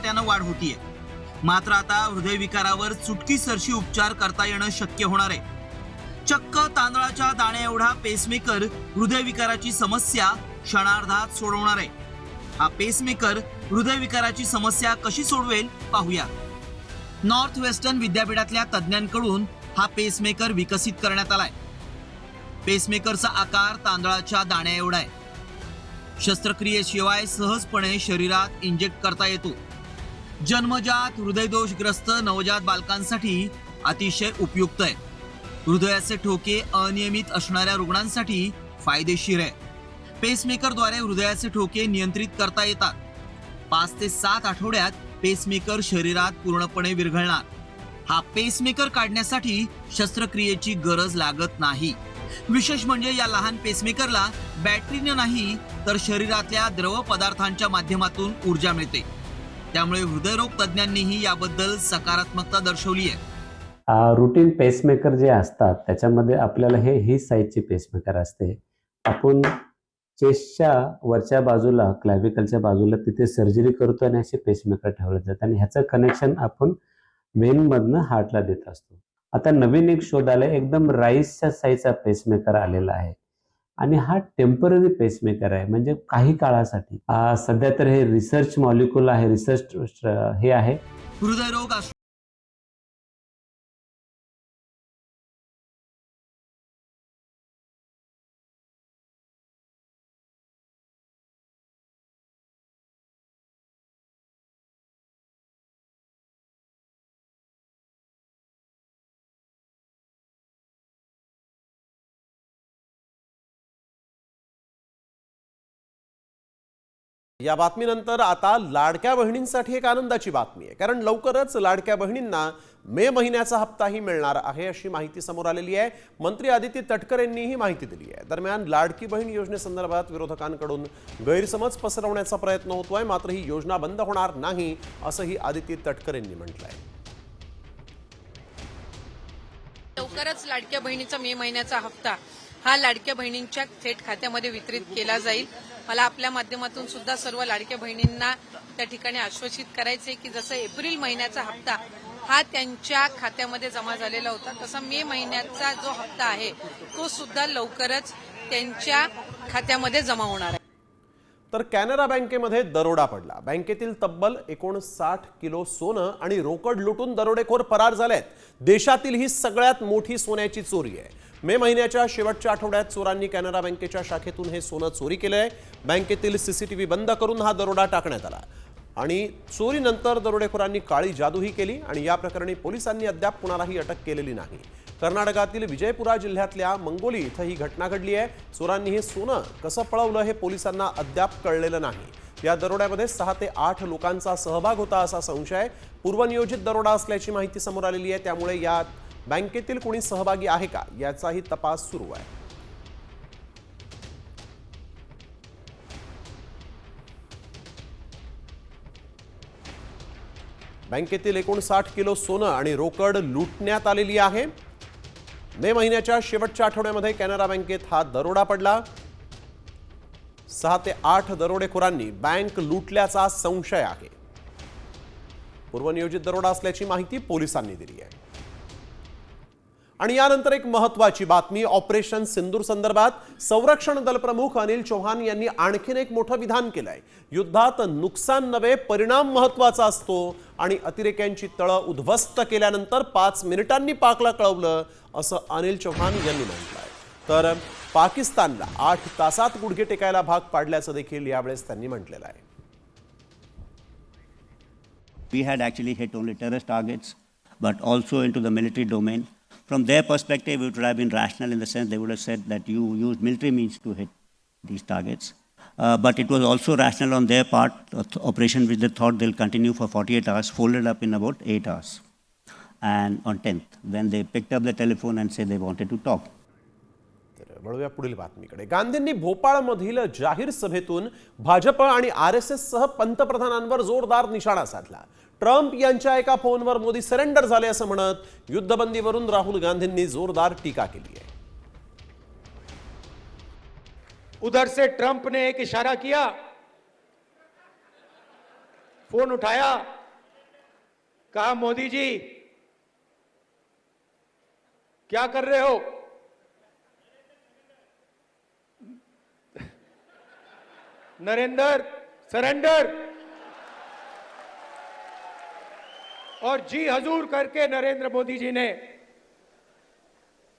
झपाट्यानं वाढ होतीये. मात्र आता हृदयविकारावर चुटकीसरशी उपचार करता येणं शक्य होणार आहे. चक्क तांदळाच्या दाण्या एवढा पेसमेकर हृदयविकाराची समस्या क्षणार्धात सोडवणार आहे. हा पेसमेकर हृदयविकाराची समस्या कशी सोडवेल पाहूया. नॉर्थ वेस्टर्न विद्यापीठातल्या तज्ज्ञांकडून हा पेसमेकर विकसित करण्यात आलाय. पेसमेकरचा आकार तांदळाच्या दाण्या एवढा आहे. शस्त्रक्रियेशिवाय सहजपणे शरीरात इंजेक्ट करता येतो. जन्मजात हृदयदोषग्रस्त नवजात बालकांसाठी अतिशय उपयुक्त आहे. हृदयाचे ठोके अनियमित असणाऱ्या रुग्णांसाठी फायदेशीर आहे. पेसमेकरद्वारे हृदयाचे ठोके नियंत्रित करता येतात. 5 ते 7 आठवड्यात पेसमेकर शरीरात पूर्णपणे विरघळणार. हा पेसमेकर काढण्यासाठी शस्त्रक्रियेची गरज लागत नाही. विशेष म्हणजे या लहान पेसमेकरला बॅटरीने नाही तर शरीरातल्या द्रव पदार्थांच्या माध्यमातून ऊर्जा मिळते. त्यामुळे हृदयरोग तज्ज्ञांनीही याबद्दल सकारात्मकता दर्शवली आहे. रुटीन पेसमेकर जे असतात त्याच्यामध्ये आपल्याला ही साईजची पेसमेकर असते. आपण चेस्टच्या वरच्या बाजूला क्लॅव्हिकलच्या बाजूला तिथे सर्जरी करतो आणि असे पेसमेकर ठेवले जातात आणि ह्याचं कनेक्शन आपण वेनमधनं हार्टला देत असतो. आता नवीन एक शोध आला, एकदम राईसच्या साईजचा पेसमेकर आलेला आहे आणि हा टेम्पररी पेसमेकर आहे, म्हणजे काही काळासाठी. सध्या तर हे रिसर्च मॉलिक्युल आहे, रिसर्च हे आहे. हृदयरोग या बातमीनंतर आता लाडक्या बहिणींसाठी एक आनंदाची बातमी आहे, कारण लवकरच लाडक्या बहिणींना मे महिन्याचा हप्ताही मिळणार आहे अशी माहिती समोर आलेली आहे. मंत्री आदित्य तटकर यांनी ही माहिती दिली आहे. दरम्यान लाडकी बहीण योजनेसंदर्भात विरोधकांकडून गैरसमज पसरवण्याचा प्रयत्न होतोय, मात्र ही योजना बंद होणार नाही असंही आदित्य तटकर यांनी म्हटलंय. लवकरच लाडक्या बहिणीचा मे महिन्याचा हप्ता हा लाडक्या बहिणींच्या थेट खात्यामध्ये वितरित केला जाईल. मला आपल्या माध्यमातून सुद्धा सर्व लाडक्या बहिणींना त्या ठिकाणी आश्वासित करायचे की जसं एप्रिल महिन्याचा हप्ता हा त्यांच्या खात्यामध्ये जमा झालेला होता, तसा मे महिन्याचा जो हप्ता आहे तो सुद्धा लवकरच त्यांच्या खात्यामध्ये जमा होणार आहे. तर कॅनरा बँकेमध्ये दरोडा पडला. बँकेतील तब्बल 59 किलो सोनं आणि रोकड लुटून दरोडेखोर फरार झालेत. देशातील ही सगळ्यात मोठी सोन्याची चोरी आहे. मे महिन्याच्या शेवटच्या आठवड्यात चोरांनी कॅनरा बँकेच्या शाखेतून हे सोनं चोरी केलंय. बँकेतील सीसीटीव्ही बंद करून हा दरोडा टाकण्यात आला आणि चोरीनंतर दरोडेखोरांनी काळी जादूही केली आणि या प्रकरणी पोलिसांनी अद्याप कुणालाही अटक केलेली नाही. कर्नाटकातील विजयपुरा जिल्ह्यातल्या मंगोली इथं ही घटना घडली आहे. चोरांनी हे सोनं कसं पळवलं हे पोलिसांना अद्याप कळलेलं नाही. या दरोड्यामध्ये 6 ते 8 लोकांचा सहभाग होता असा संशय. पूर्वनियोजित दरोडा असल्याची माहिती समोर आलेली आहे. त्यामुळे यात बँकेतील कोणी सहभागी आहे का याचाही तपास सुरू आहे. बँकेतील 59 किलो सोनं आणि रोकड लुटण्यात आलेली आहे. मे महिन्याच्या शेवटच्या आठवड्यामध्ये कॅनरा बँकेत हा दरोडा पडला. 6 ते 8 दरोडेखोरांनी बँक लुटल्याचा संशय आहे. पूर्वनियोजित दरोडा असल्याची माहिती पोलिसांनी दिली आहे. आणि यानंतर एक महत्त्वाची बातमी. ऑपरेशन सिंदूर संदर्भात संरक्षण दल प्रमुख अनिल चौहान यांनी आणखीन एक मोठं विधान केलंय. युद्धात नुकसान नव्हे परिणाम महत्त्वाचा असतो आणि अतिरेक्यांची तळं उद्ध्वस्त केल्यानंतर 5 मिनिटांनी पाकला कळवलं असं अनिल चौहान यांनी म्हटलंय. तर पाकिस्तानला 8 तासात गुडघे टेकायला भाग पाडल्याचं देखील यावेळेस त्यांनी म्हटलेलं आहे. We had actually hit only terrorist targets, but also into the military domain. From their perspective, it would have been rational in the sense they would have said that you used military means to hit these targets. But it was also rational on their part, operation which they thought they'll continue for 48 hours, folded up in about 8 hours. And on 10th, when they picked up the telephone and said they wanted to talk. वळूया पुढील बातमीकडे. गांधींनी भोपाळमधील जाहीर सभेतून भाजप आणि RSS सह पंतप्रधानांवर जोरदार निशाणा साधला. ट्रम्प यांच्या एका फोनवर मोदी सरेंडर झाले असं म्हणत युद्धबंदीवरून राहुल गांधींनी जोरदार टीका केली आहे. उधर से ट्रंप ने एक इशारा किया, फोन उठाया, कहा मोदी जी क्या कर रहे हो? नरेंद्र सरेंडर, और जी हजूर करके नरेंद्र मोदी जी ने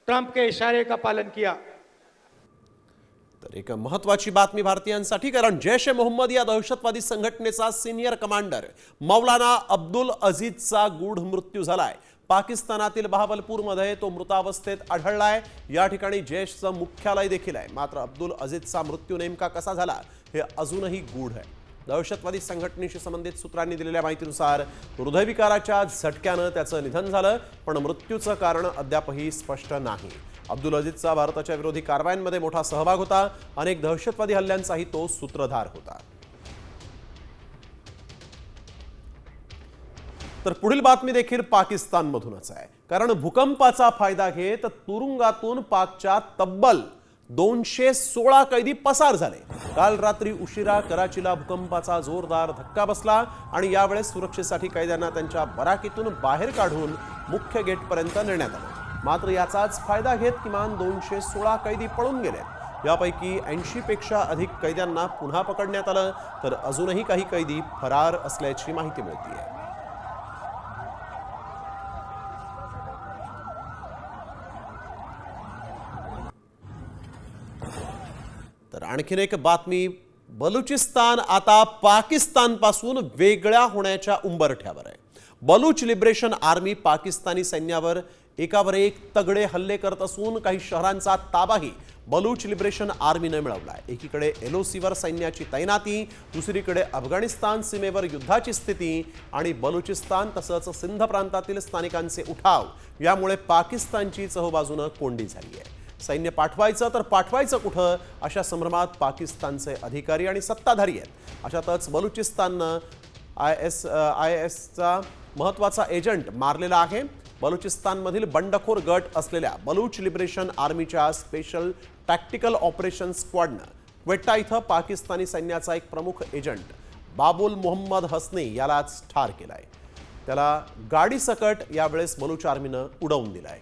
ट्रंप के इशारे का पालन किया। तर एक महत्वाची बातमी भारतीयांसाठी, कारण जैश ए मोहम्मद या दहशतवादी संघटनेचा सिनियर कमांडर मौलाना अब्दुल अजीजचा गूढ मृत्यू झालाय। पाकिस्तानातील बहावलपूरमध्ये तो मृतावस्थेत आढळलाय। या ठिकाणी जैशचं मुख्यालय देखील आहे। मात्र अब्दुल अजीजचा मृत्यू नेमका कसा झाला हे अजूनही गूढ आहे। दहशतवादी संघटनेशी संबंधित सूत्रांनी दिलेल्या माहितीनुसार हृदयविकाराच्या झटक्यानं त्याचं निधन झालं, पण मृत्यूचं कारण अद्यापही स्पष्ट नाही। अब्दुल अजीजचा भारताच्या विरोधी कारवायांमध्ये मोठा सहभाग होता। अनेक दहशतवादी हल्ल्यांचाही तो सूत्रधार होता। तर पुढील बातमी देखील पाकिस्तानमधूनच आहे, कारण भूकंपाचा फायदा घेत तुरुंगातून पाकच्या तब्बल 216 कैदी पसार झाले। काल रात्री उशिरा कराचीला भूकंपाचा जोरदार धक्का बसला आणि यावेळेस सुरक्षेसाठी कैद्यांना त्यांच्या बराकीतून बाहेर काढून मुख्य गेटपर्यंत नेण्यात आलं। मात्र याचाच फायदा घेत किमान 216 कैदी पळून गेले। यापैकी 80 पेक्षा अधिक कैद्यांना पुन्हा पकडण्यात आलं, तर अजूनही काही कैदी फरार असल्याची माहिती मिळते। तर आणखीन एक बातमी, बलुचिस्तान आता पाकिस्तानपासून वेगळ्या होण्याच्या उंबरठ्यावर आहे। बलूच लिबरेशन आर्मी पाकिस्तानी सैन्यावर एकावर एक तगडे हल्ले करत असून काही शहरांचा ताबाही बलूच लिबरेशन आर्मीने मिळवला आहे। एकीकडे एलओसीवर सैन्याची तैनाती, दुसरीकडे अफगाणिस्तान सीमेवर युद्धाची स्थिती आणि बलुचिस्तान तसंच सिंध प्रांतातील स्थानिकांचे उठाव यामुळे पाकिस्तानची चहूबाजूनं कोंडी झाली आहे। सैन्य पाठवायचं तर पाठवायचं कुठं अशा संभ्रमात पाकिस्तानचे अधिकारी आणि सत्ताधारी आहेत। अशातच बलुचिस्ताननं ISचा महत्त्वाचा एजंट मारलेला आहे। बलुचिस्तानमधील बंडखोर गट असलेल्या बलूच लिबरेशन आर्मीच्या स्पेशल टॅक्टिकल ऑपरेशन स्क्वॉडनं क्वेटा इथं पाकिस्तानी सैन्याचा एक प्रमुख एजंट बाबुल मोहम्मद हसनी यालाच ठार केलाय। त्याला गाडीसकट यावेळेस बलूच आर्मीनं उडवून दिलाय।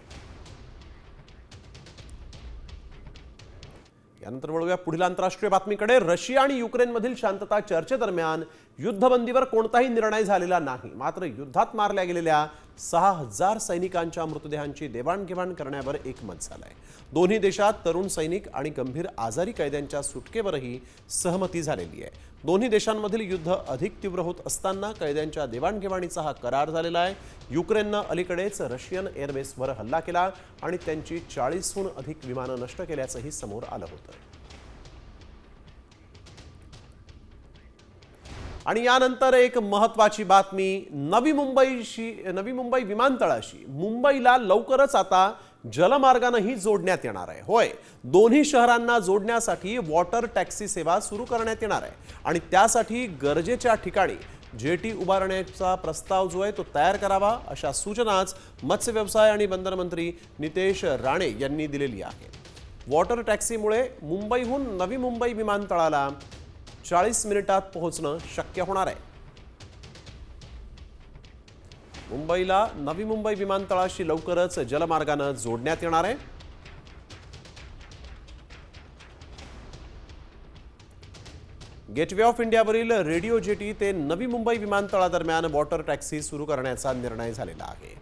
यानंतर वळूया पुढील आंतरराष्ट्रीय बातमीकडे। रशिया आणि युक्रेनमधील शांतता चर्चेदरम्यान युद्धबंदीवर कोणताही निर्णय झालेला नाही। मात्र युद्धात मारल्या गेलेल्या 6000 सैनिकांच्या मृतदेहांची देवाणघेवाण करण्यावर एकमत झालंय। दोन्ही देशात तरुण सैनिक आणि गंभीर आजारी कैद्यांच्या सुटकेवरही सहमती झालेली आहे। दोन्ही देशांमधील युद्ध अधिक तीव्र होत असताना कैद्यांच्या देवाणघेवाणीचा हा करार झालेला आहे। युक्रेननं अलीकडेच रशियन एअरबेसवर हल्ला केला आणि त्यांची 40हून अधिक विमानं नष्ट केल्याचंही समोर आलं होतं। आणि यानंतर एक महत्त्वाची बातमी, नवी मुंबई विमानतळाशी मुंबईला लवकरच आता जलमार्गानेही जोडण्यात येणार आहे। होय, दोन्ही शहरांना जोडण्यासाठी वॉटर टॅक्सी सेवा सुरू करण्यात येणार आहे आणि त्यासाठी गरजेच्या ठिकाणी जेटी उभारण्याचा प्रस्ताव जो आहे तो तयार करावा, अशा सूचनाच मत्स्य व्यवसाय आणि बंदर मंत्री नितेश राणे यांनी दिलेली आहे। वॉटर टॅक्सीमुळे मुंबईहून नवी मुंबई विमानतळाला 40 मिनिटात पोहोचणं शक्य होणार आहे। मुंबईला नवी मुंबई विमानतळाशी लवकरच जलमार्गाने जोडण्यात येणार आहे। गेटवे ऑफ इंडियावरील रेडिओ जेटी ते नवी मुंबई विमानतळादरम्यान वॉटर टॅक्सी सुरू करण्याचा निर्णय झालेला आहे।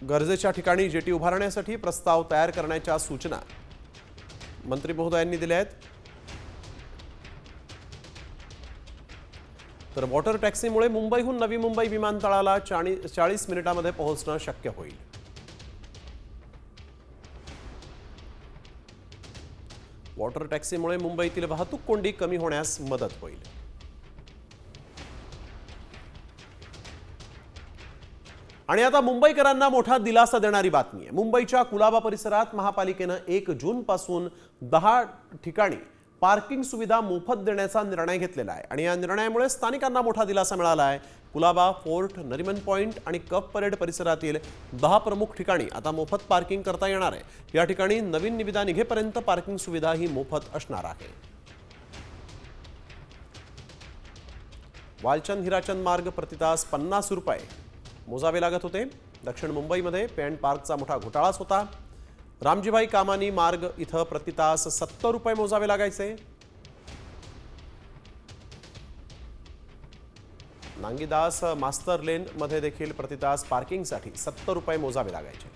गरजेच्या ठिकाणी जेटी उभारण्यासाठी प्रस्ताव तयार करण्याच्या सूचना मंत्री महोदयांनी दिल्या आहेत। तर वॉटर टॅक्सीमुळे मुंबईहून नवी मुंबई विमानतळाला 40 मिनिटांमध्ये पोहोचणं शक्य होईल। वॉटर टॅक्सीमुळे मुंबईतील वाहतूक कोंडी कमी होण्यास मदत होईल। आणि आता मुंबईकरांना मोठा दिलासा देणारी बातमी आहे। मुंबईच्या कुलाबा परिसरात महापालिकेनं 1 जून पासून 10 ठिकाणी पार्किंग सुविधा मोफत देण्याचा निर्णय घेतलेला आहे आणि या निर्णयामुळे स्थानिकांना मोठा दिलासा मिळाला आहे। कुलाबा, फोर्ट, नरिमन पॉइंट आणि कप परेड परिसरातील 10 प्रमुख ठिकाणी आता मोफत पार्किंग करता येणार आहे। या ठिकाणी नवीन निविदा निघेपर्यंत पार्किंग सुविधा ही मोफत असणार आहे। वालचंद हिराचंद मार्ग प्रतितास 50 रुपये मोजावे लागत होते. दक्षिण मुंबईमध्ये पेंट पार्कचा मोठा घोटाळाच होता. रामजीभाई कामानी मार्ग इथं प्रतितास 70 रुपये मोजावे लागायचे. नांगीदास मास्तर लेन मध्ये देखील प्रतितास पार्किंगसाठी 70 रुपये मोजावे लागायचे.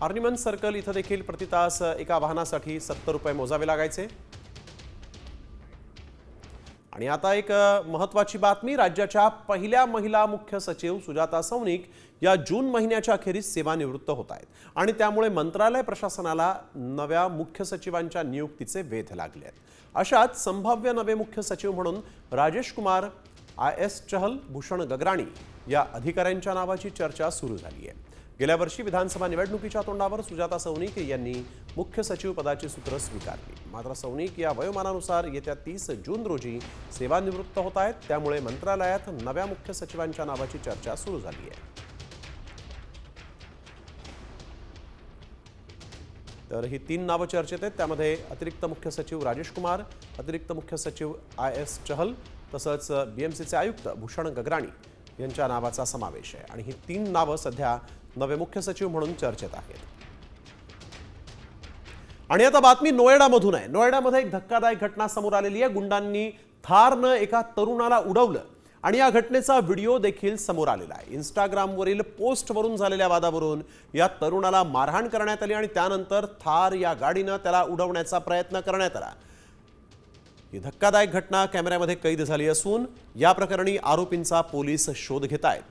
आर्निमन सर्कल इथं देखील प्रतितास एका वाहनासाठी 70 रुपये मोजावे लागायचे. आणि आता एक महत्त्वाची बातमी. राज्याच्या पहिल्या महिला मुख्य सचिव सुजाता सौनिक या जून महिन्याच्या अखेरीस सेवानिवृत्त होत आहेत आणि त्यामुळे मंत्रालय प्रशासनाला नव्या मुख्य सचिवांच्या नियुक्तीचे वेध लागले आहेत. अशात संभाव्य नवे मुख्य सचिव म्हणून राजेश कुमार, IS चहल, भूषण गगराणी या अधिकाऱ्यांच्या नावाची चर्चा सुरू झाली आहे. गेल्या वर्षी विधानसभा निवडणुकीच्या तोंडावर सुजाता सौनिक यांनी मुख्य सचिव पदाची सूत्र स्वीकारली. मात्र सौनिक या वयोमानानुसार येत्या 30 जून रोजी सेवानिवृत्त होत आहेत. त्यामुळे मंत्रालयात नव्या मुख्य सचिवांच्या नावाची चर्चा सुरू झाली आहे. तर ही 3 नावं चर्चेत आहेत. त्यामध्ये अतिरिक्त मुख्य सचिव राजेश कुमार, अतिरिक्त मुख्य सचिव IS चहल तसंच BMCचे आयुक्त भूषण गगराणी यांच्या नावाचा समावेश आहे. आणि ही 3 नावं सध्या नवे मुख्य सचिव म्हणून चर्चेत आहेत. आणि आता बातमी नोएडामधून आहे. नोएडामध्ये एक धक्कादायक घटना समोर आलेली आहे. गुंडांनी थारनं एका तरुणाला उडवलं आणि या घटनेचा व्हिडिओ देखील समोर आलेला आहे. इंस्टाग्रामवरील पोस्टवरून झालेल्या वादावरून या तरुणाला मारहाण करण्यात आली आणि त्यानंतर थार या गाडीनं त्याला उडवण्याचा प्रयत्न करण्यात आला. ही धक्कादायक घटना कॅमेऱ्यामध्ये कैद झाली असून या प्रकरणी आरोपींचा पोलीस शोध घेत आहेत.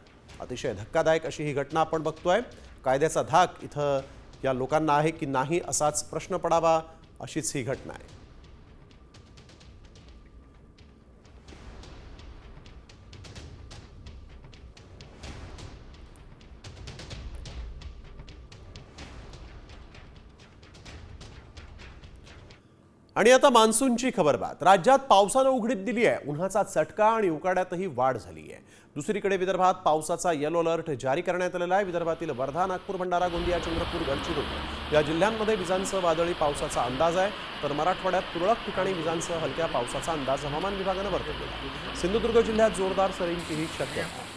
अतिशय धक्कादायक अशी ही घटना आपण बघतोय. कायद्याचा धाक इथं या लोकांना आहे की नाही असाच प्रश्न पडावा अशीच ही घटना आहे. आणि आता मान्सूनची खबरबात. राज्यात पावसानं उघडीप दिली आहे. उन्हाचा चटका आणि उकाड्यातही वाढ झाली आहे. दुसरीकडे विदर्भात पावसाचा येलो अलर्ट जारी करण्यात आलेला आहे. विदर्भातील वर्धा, नागपूर, भंडारा, गोंदिया, चंद्रपूर, गडचिरोली या जिल्ह्यांमध्ये विजांसह वादळी पावसाचा अंदाज आहे. तर मराठवाड्यात तुरळक ठिकाणी विजांसह हलक्या पावसाचा अंदाज हवामान विभागानं वर्तवला आहे. सिंधुदुर्ग जिल्ह्यात जोरदार सरींचीही शक्यता आहे.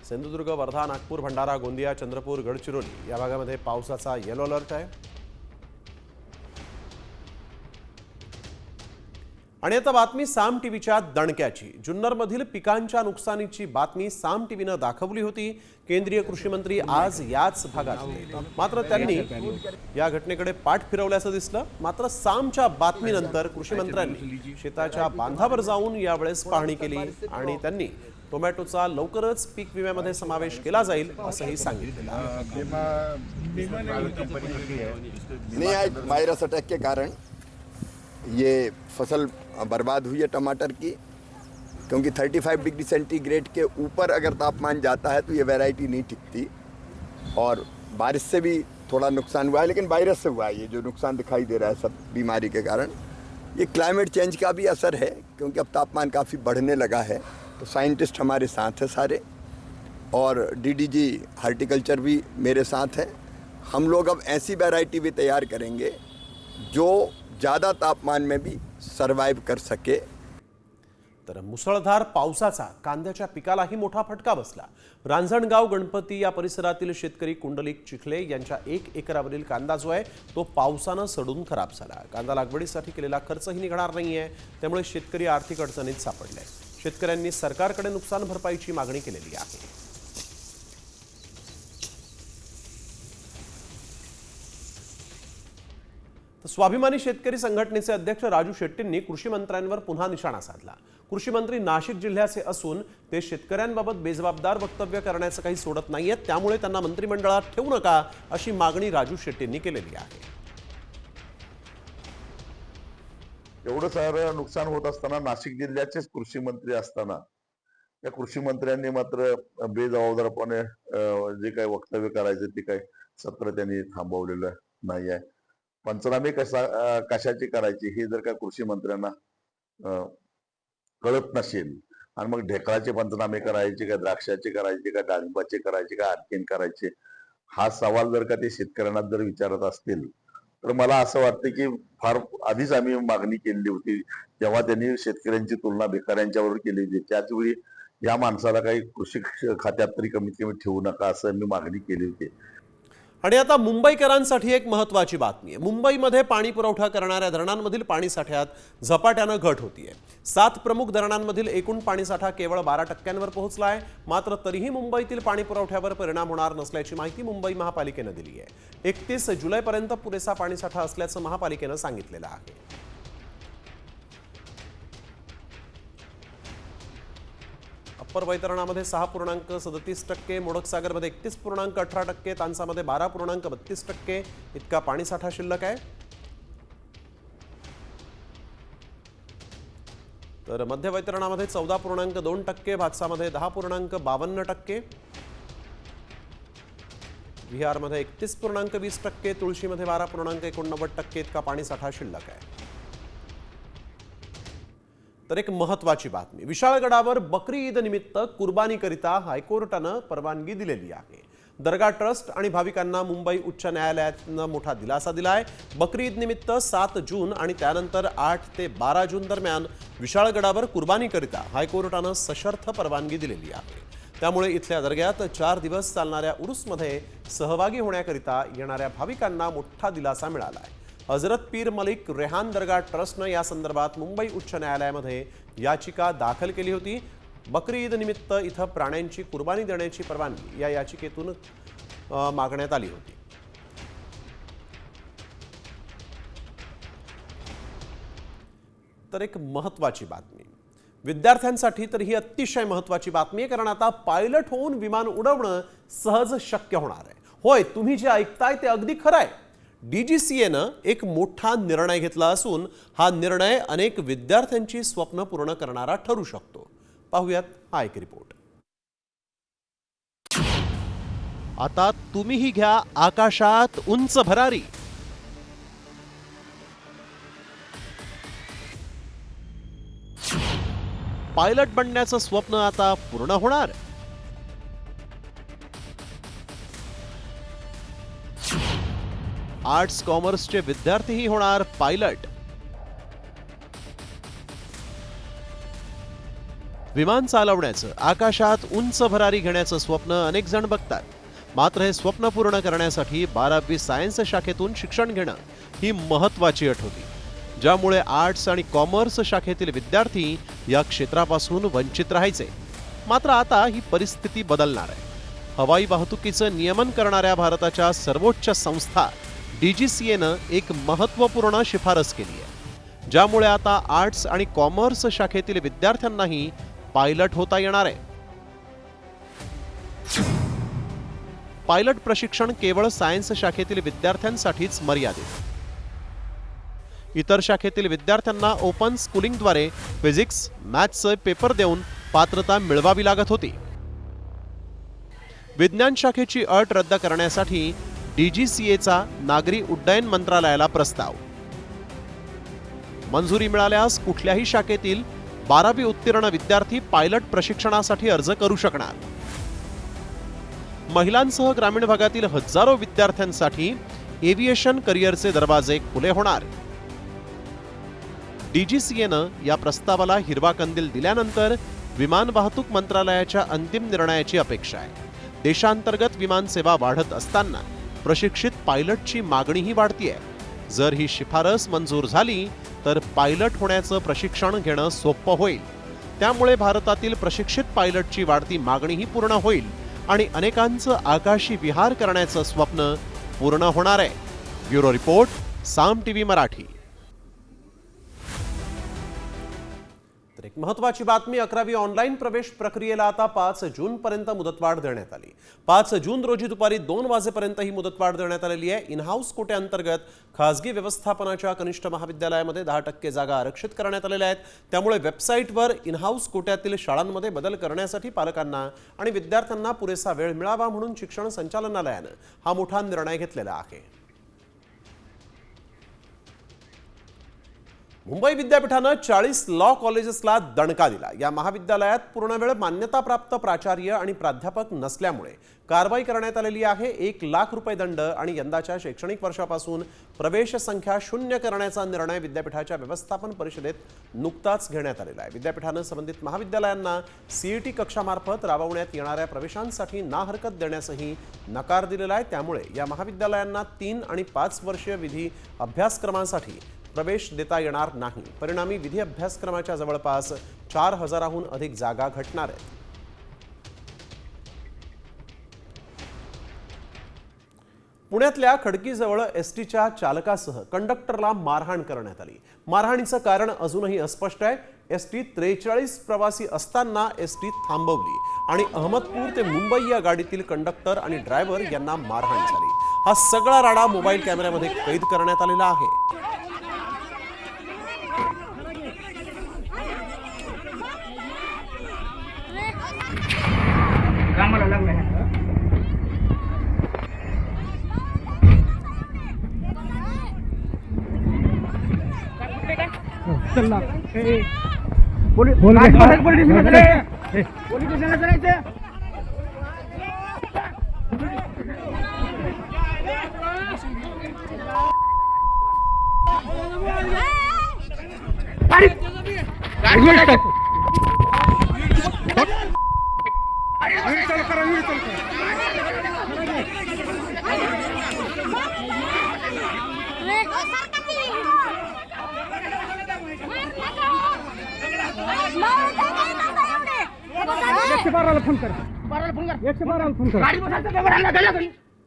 सिंधुदुर्ग, वर्धा, नागपूर, भंडारा, गोंदिया, चंद्रपूर, गडचिरोली या भागामध्ये पावसाचा येलो अलर्ट आहे. आणि आता बातमी साम टीव्हीच्या दणक्याची. जुन्नरमधील पिकांच्या नुकसानीची बातमी साम टीव्हीनं दाखवली होती. केंद्रीय कृषी मंत्री आज याच भागात होते. मात्र त्यांनी या घटनेकडे पाठ फिरवल्याचं दिसलं. मात्र सामच्या बातमीनंतर कृषी मंत्र्यांनी शेताच्या बांधावर जाऊन यावेळेस पाहणी केली आणि त्यांनी टोमॅटोचा लवकरच पीक विम्यामध्ये समावेश केला जाईल असंही सांगितलं. वायरस अटैक के कारण ये फसल बर्बाद हुई है टमाटर की, क्योंकि 35 डिग्री सेंटीग्रेड के ऊपर अगर तापमान जाता है तो ये वैरायटी नहीं टिकती. और बारिश से भी थोड़ा नुकसान हुआ है, लेकिन वायरस से हुआ है ये जो नुकसान दिखाई दे रहा है सब बीमारी के कारण. ये क्लाइमेट चेंज का भी असर है, क्योंकि अब तापमान काफ़ी बढ़ने लगा है. तो साइंटिस्ट हमारे साथ हैं सारे, और DDG हार्टिकल्चर भी मेरे साथ हैं. हम लोग अब ऐसी वैरायटी भी तैयार करेंगे जो ज़्यादा तापमान में भी सर्वाइव कर सके. तर मुसळधार पावसाचा कांद्याच्या पिकालाही मोठा फटका बसला. रांजणगाव, गणपती या परिसरातील शेतकरी कुंडलिक चिखले यांच्या 1 एकरावरील कांदा जो आहे तो पावसानं सडून खराब झाला. कांदा लागवडीसाठी केलेला खर्चही निघणार नाहीये. त्यामुळे शेतकरी आर्थिक अडचणीत सापडले. शेतकऱ्यांनी सरकारकडे नुकसान भरपाईची मागणी केलेली आहे. स्वाभिमानी शेतकरी संघटनेचे अध्यक्ष राजू शेट्टींनी कृषी मंत्र्यांवर पुन्हा निशाणा साधला. कृषी मंत्री नाशिक जिल्ह्याचे असून ते शेतकऱ्यांबाबत बेजबाबदार वक्तव्य करण्याचं काही सोडत नाहीयेत. त्यामुळे त्यांना मंत्रिमंडळात ठेवू नका अशी मागणी राजू शेट्टींनी केलेली आहे. एवढं सारं नुकसान होत असताना नाशिक जिल्ह्याचेच कृषी मंत्री असताना त्या कृषी मंत्र्यांनी मात्र बेजबाबदारपणे जे काही वक्तव्य करायचे ते काही सत्र त्यांनी थांबवलेलं नाही आहे. पंचनामे कशाची करायची हे जर का कृषी मंत्र्यांना कळत नसेल आणि मग ढेकळाचे पंचनामे करायचे का, द्राक्षाचे करायचे का, डाळिंबाचे करायचे का, आणखीन करायचे, हा सवाल जर का ते शेतकऱ्यांना जर विचारत असतील तर मला असं वाटतं की फार आधीच आम्ही मागणी केली होती, जेव्हा त्यांनी शेतकऱ्यांची तुलना भिकाऱ्यांच्यावर केली होती त्याचवेळी या माणसाला काही कृषी खात्यात तरी कमीत कमी ठेवू नका असं मी मागणी केली होती. आणि आता मुंबईकरांसाठी एक महत्त्वाची बातमी आहे. मुंबईमध्ये पाणी पुरवठा करणाऱ्या धरणांमधील पाणीसाठ्यात झपाट्यानं घट होतीये. 7 प्रमुख धरणांमधील एकूण पाणीसाठा केवळ 12% पोहोचला आहे. मात्र तरीही मुंबईतील पाणी पुरवठ्यावर परिणाम होणार नसल्याची माहिती मुंबई महापालिकेनं दिली आहे. 31 जुलैपर्यंत पुरेसा पाणीसाठा असल्याचं महापालिकेनं सांगितलेलं आहे. अप्पर वैतरणामध्ये 6.37%, मोडकसागरमध्ये 31.18%, तानसामध्ये 12.32% इतका पाणीसाठा शिल्लक आहे. तर मध्य वैतरणामध्ये 14.2%, भातसामध्ये 10.52%, विहारमध्ये 31.20%, तुळशीमध्ये 12.89% इतका पाणीसाठा शिल्लक आहे. तर एक महत्त्वाची बातमी, विशाळगडावर बकरी ईद निमित्त कुर्बानीकरिता हायकोर्टानं परवानगी दिलेली आहे. दर्गा ट्रस्ट आणि भाविकांना मुंबई उच्च न्यायालयानं मोठा दिलासा दिलाय. बकरी ईद निमित्त 7 जून आणि त्यानंतर 8 ते 12 जून दरम्यान विशाळगडावर कुर्बानीकरिता हायकोर्टानं सशर्त परवानगी दिलेली आहे. त्यामुळे इथल्या दर्ग्यात 4 दिवस चालणाऱ्या उरूसमध्ये सहभागी होण्याकरिता येणाऱ्या भाविकांना मोठा दिलासा मिळाला आहे. हजरत पीर मलिक रेहान दर्गा ट्रस्टनं या संदर्भात मुंबई उच्च न्यायालयामध्ये याचिका दाखल केली होती. बकरी ईद निमित्त इथं प्राण्यांची कुर्बानी देण्याची परवानगी या याचिकेतून मागण्यात आली होती. तर एक महत्त्वाची बातमी विद्यार्थ्यांसाठी, तर ही अतिशय महत्त्वाची बातमी आहे, कारण आता पायलट होऊन विमान उडवणं सहज शक्य होणार आहे. होय, तुम्ही जे ऐकताय ते अगदी खरं आहे. DGCAनं एक मोठा निर्णय घेतला असून हा निर्णय अनेक विद्यार्थ्यांची स्वप्न पूर्ण करणारा ठरू शकतो. पाहूयात हा एक रिपोर्ट. आता तुम्हीही घ्या आकाशात उंच भरारी. पायलट बनण्याचं स्वप्न आता पूर्ण होणार. आर्ट्स कॉमर्सचे विद्यार्थीही होणार पायलट. विमान चालवण्याचं, आकाशात उंच भरारी घेण्याचं स्वप्न अनेक जण बघतात. मात्र हे स्वप्न पूर्ण करण्यासाठी 12वी सायन्स शाखेतून शिक्षण घेणं ही महत्त्वाची अट होती, ज्यामुळे आर्ट्स आणि कॉमर्स शाखेतील विद्यार्थी या क्षेत्रापासून वंचित राहायचे. मात्र आता ही परिस्थिती बदलणार आहे. हवाई वाहतुकीचं नियमन करणाऱ्या भारताच्या सर्वोच्च संस्था DGCAनं एक महत्त्वपूर्ण शिफारस केली आहे, ज्यामुळे आता आर्ट्स आणि कॉमर्स शाखेतील विद्यार्थ्यांनाही पायलट होता येणार आहे. पायलट प्रशिक्षण केवळ सायन्स शाखेतील विद्यार्थ्यांसाठीच मर्यादित. इतर शाखेतील विद्यार्थ्यांना ओपन स्कूलिंगद्वारे फिजिक्स, मॅथ्सचे पेपर देऊन पात्रता मिळवावी लागत होती. विज्ञान शाखेची अट रद्द करण्यासाठी DGCAचा नागरी उड्डयन मंत्रालयाला प्रस्ताव. मंजुरी मिळाल्यास कुठल्याही शाखेतील 12वी उत्तीर्ण विद्यार्थी पायलट प्रशिक्षणासाठी अर्ज करू शकणार. महिलांसह ग्रामीण भागातील हजारो विद्यार्थ्यांसाठी एव्हिएशन करिअरचे दरवाजे खुले होणार. DGCAनं या प्रस्तावाला हिरवा कंदील दिल्यानंतर विमान वाहतूक मंत्रालयाच्या अंतिम निर्णयाची अपेक्षा आहे. देशांतर्गत विमान सेवा वाढत असताना प्रशिक्षित पायलटची मागणीही वाढतीये. जर ही शिफारस मंजूर झाली तर पायलट होण्याचं प्रशिक्षण घेणं सोपं होईल. त्यामुळे भारतातील प्रशिक्षित पायलटची वाढती मागणीही पूर्ण होईल आणि अनेकांचं आकाशी विहार करण्याचं स्वप्न पूर्ण होणार आहे. ब्युरो रिपोर्ट, साम TV मराठी. तर एक महत्त्वाची बातमी, 11वी ऑनलाईन प्रवेश प्रक्रियेला आता 5 जूनपर्यंत मुदतवाढ देण्यात आली. 5 जून रोजी दुपारी 2 वाजेपर्यंत ही मुदतवाढ देण्यात आलेली आहे. इनहाऊस कोट्याअंतर्गत खासगी व्यवस्थापनाच्या कनिष्ठ महाविद्यालयामध्ये 10% जागा आरक्षित करण्यात आलेल्या आहेत. त्यामुळे वेबसाईटवर इनहाऊस कोट्यातील शाळांमध्ये बदल करण्यासाठी पालकांना आणि विद्यार्थ्यांना पुरेसा वेळ मिळावा म्हणून शिक्षण संचालनालयानं हा मोठा निर्णय घेतलेला आहे. मुंबई विद्यापीठानं 40 लॉ कॉलेजेसला दणका दिला. या महाविद्यालयात पूर्णवेळ मान्यताप्राप्त प्राचार्य आणि प्राध्यापक नसल्यामुळे कारवाई करण्यात आलेली आहे. 1 लाख रुपये दंड आणि यंदाच्या शैक्षणिक वर्षापासून प्रवेश संख्या 0 करण्याचा निर्णय विद्यापीठाच्या व्यवस्थापन परिषदेत नुकताच घेण्यात आलेला आहे. विद्यापीठानं संबंधित महाविद्यालयांना सीईटी कक्षामार्फत राबवण्यात येणाऱ्या प्रवेशांसाठी ना हरकत देण्यासही नकार दिलेला आहे. त्यामुळे या महाविद्यालयांना 3 आणि 5 वर्षीय विधी अभ्यासक्रमांसाठी प्रवेश देता येणार नाही. परिणामी विधी अभ्यासक्रमाच्या जवळपास 4000हून अधिक जागा घटणार आहेत. पुण्यातल्या खडकीजवळ एसटीच्या चालकासह कंडक्टरला मारहाण करण्यात आली. मारहाणीचं कारण अजूनही अस्पष्ट आहे. एसटी 43 प्रवासी असताना एसटी थांबवली आणि अहमदपूर ते मुंबई या गाडीतील कंडक्टर आणि ड्रायव्हर यांना मारहाण झाली. हा सगळा राडा मोबाईल कॅमेऱ्यामध्ये कैद करण्यात आलेला आहे.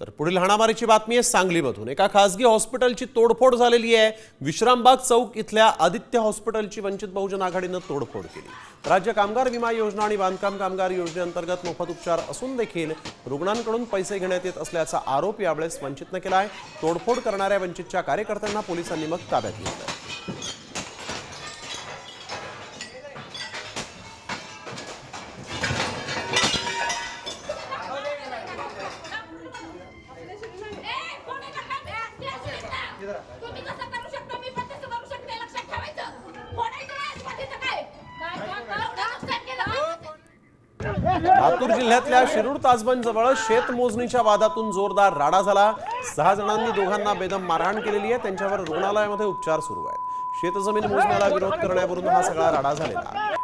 तर पुढील हाणामारीची बातमी आहे सांगलीमधून. एका खासगी हॉस्पिटलची तोडफोड झालेली आहे. विश्रामबाग चौक इथल्या आदित्य हॉस्पिटलची वंचित बहुजन आघाडीनं तोडफोड केली. राज्य कामगार विमा योजना आणि बांधकाम कामगार योजनेअंतर्गत मोफत उपचार असून देखील रुग्णांकडून पैसे घेण्यात येत असल्याचा आरोप यावेळेस वंचितनं केला आहे. तोडफोड करणाऱ्या वंचितच्या कार्यकर्त्यांना पोलिसांनी मग ताब्यात घेतलं. लातूर जिल्ह्यातल्या शिरूर ताजबंद जवळ शेतमोजणीच्या वादातून जोरदार राडा झाला. 6 जणांनी दोघांना बेदम मारहाण केलेली आहे. त्यांच्यावर रुग्णालयामध्ये उपचार सुरू आहेत. शेतजमीन मोजण्याला विरोध करण्यावरून हा सगळा राडा झालेला आहे.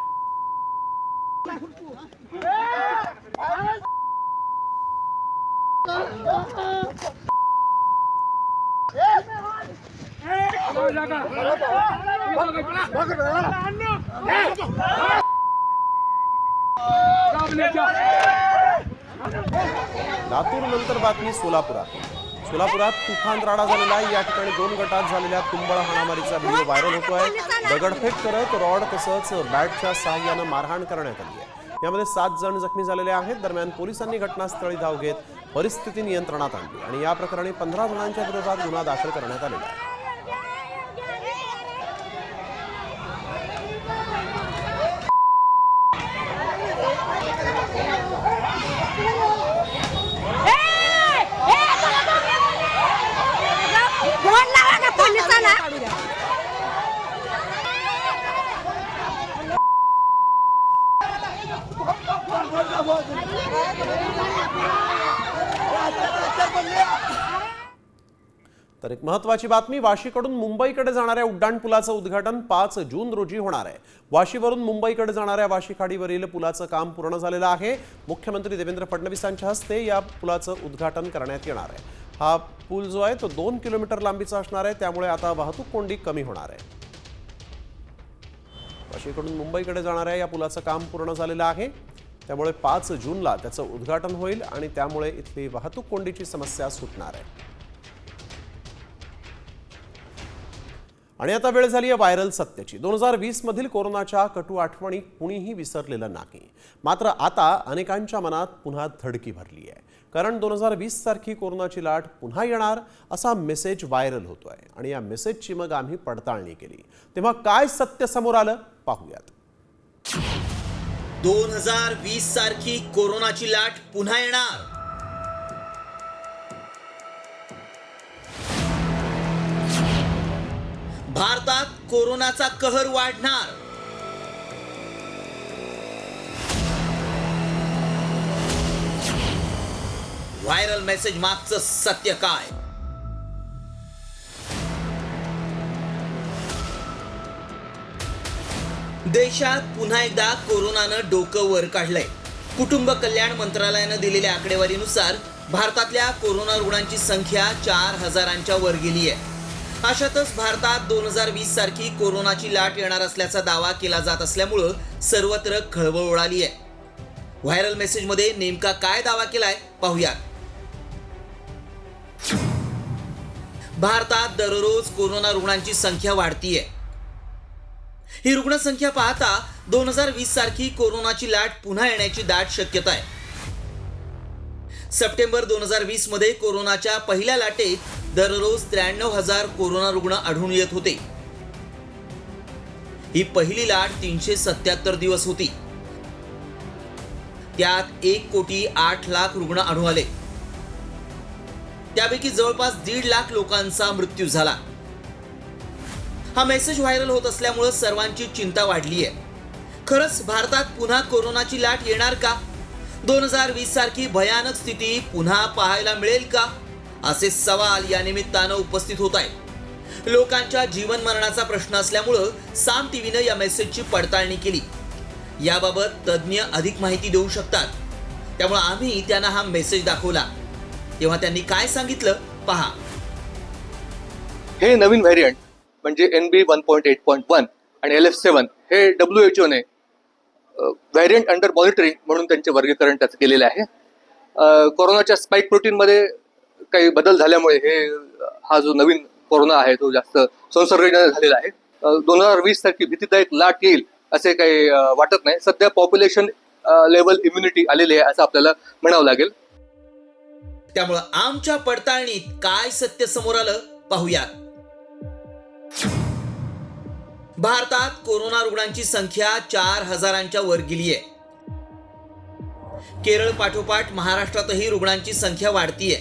लातूर नंतर बातमी सोलापुरात तुफान राडा झालेला आहे. या ठिकाणी 2 गटात झालेल्या तुंबळ हाणामारीचा व्हिडिओ व्हायरल होतोय. दगडफेक करत रॉड तसंच बॅटच्या साहाय्यानं मारहाण करण्यात आली आहे. यामध्ये 7 जण जखमी झालेले आहेत. दरम्यान पोलिसांनी घटनास्थळी धाव घेत परिस्थिती नियंत्रणात आणली आणि या प्रकरणी 15 जणांच्या विरोधात गुन्हा दाखल करण्यात आलेला आहे. तर एक महत्त्वाची बातमी. वाशीकडून मुंबईकडे जाणाऱ्या उड्डाणपुलाचं उद्घाटन 5 जून रोजी होणार आहे. वाशीवरून मुंबईकडे जाणाऱ्या वाशी खाडीवरील पुलाचं काम पूर्ण झालेलं आहे. मुख्यमंत्री देवेंद्र फडणवीसांच्या हस्ते या पुलाचं उद्घाटन करण्यात येणार आहे. हा पूल जो आहे तो 2 किलोमीटर लांबीचा असणार आहे. त्यामुळे आता वाहतूक कोंडी कमी होणार आहे. वाशीकडून मुंबईकडे जाणाऱ्या या पुलाचं काम पूर्ण झालेलं आहे. त्यामुळे 5 जूनला त्याचं उद्घाटन होईल आणि त्यामुळे इथली वाहतूक कोंडीची समस्या सुटणार आहे. आणि आता वेळ झाली आहे व्हायरल सत्याची. 2020 मधील कोरोनाच्या कटू आठवणी कुणीही विसरलेलं नाही. मात्र आता अनेकांच्या मनात पुन्हा धडकी भरली आहे. कारण 2020 सारखी कोरोनाची लाट पुन्हा येणार असा मेसेज व्हायरल होतोय आणि या मेसेजची मग आम्ही पडताळणी केली. तेव्हा काय सत्य समोर आलं पाहूयात. 2020 सारखी कोरोनाची लाट पुन्हा येणार. भारतात कोरोनाचा कहर वाढणार. व्हायरल मेसेज मागचं सत्य काय? देशात पुन्हा एकदा कोरोनानं डोकं वर काढलंय. कुटुंब कल्याण मंत्रालयानं दिलेल्या आकडेवारीनुसार भारतातल्या कोरोना रुग्णांची संख्या 4,000च्या वर गेली आहे. अशातच भारतात 2020 सारखी कोरोनाची लाट येणार असल्याचा दावा केला जात असल्यामुळं सर्वत्र खळबळ उडाली आहे. व्हायरल मेसेजमध्ये नेमका काय दावा केलाय पाहूयात. भारतात दररोज कोरोना रुग्णांची संख्या वाढतीये. ही रुग्णसंख्या पाहता 2020 सारखी कोरोनाची लाट पुन्हा येण्याची दाट शक्यता आहे. सप्टेंबर 2020 मध्ये कोरोनाच्या पहिल्या लाटेत दररोज 93,000 कोरोना रुग्ण आढळून येत होते. ही पहिली लाट 377 दिवस होती. त्यात 1,08,00,000 रुग्ण आढळून आले. त्यापैकी जवळपास 1.5 लाख लोकांचा मृत्यू झाला. हा मेसेज व्हायरल होत असल्यामुळे सर्वांची चिंता वाढली आहे. खरंच भारतात पुन्हा कोरोनाची लाट येणार का? 2020 सारखी भयानक स्थिती पुन्हा पाहायला मिळेल का? असे सवाल या निमित्तानं उपस्थित होत आहेत. लोकांच्या जीवन मरणाचा प्रश्न असल्यामुळं साम टीव्हीनं या मेसेजची पडताळणी केली. याबाबत तज्ज्ञ अधिक माहिती देऊ शकतात. त्यामुळे आम्ही त्यांना हा मेसेज दाखवला. तेव्हा त्यांनी काय सांगितलं पहा. हे नवीन व्हेरियंट म्हणजे NB 1.8.1 आणि LF7 हे WHO ने व्हेरियंट अंडर मॉनिटरिंग म्हणून त्यांचे वर्गीकरण त्याचं केलेलं आहे. कोरोनाच्या स्पाइक प्रोटीनमध्ये काही बदल झाल्यामुळे हा जो नवीन कोरोना आहे तो जास्त संसर्गजन्य झालेला आहे. 2020 सारखी भीतीदायक लाट येईल असे काही वाटत नाही. सध्या पॉप्युलेशन लेवल इम्युनिटी आलेली आहे असं आपल्याला म्हणावं लागेल. त्यामुळं आमच्या पडताळणीत काय सत्य समोर आलं पाहूयात. भारतात कोरोना रुग्णांची संख्या 4,000च्या वर गेली आहे. केरळ पाठोपाठ महाराष्ट्रातही रुग्णांची संख्या वाढतीये.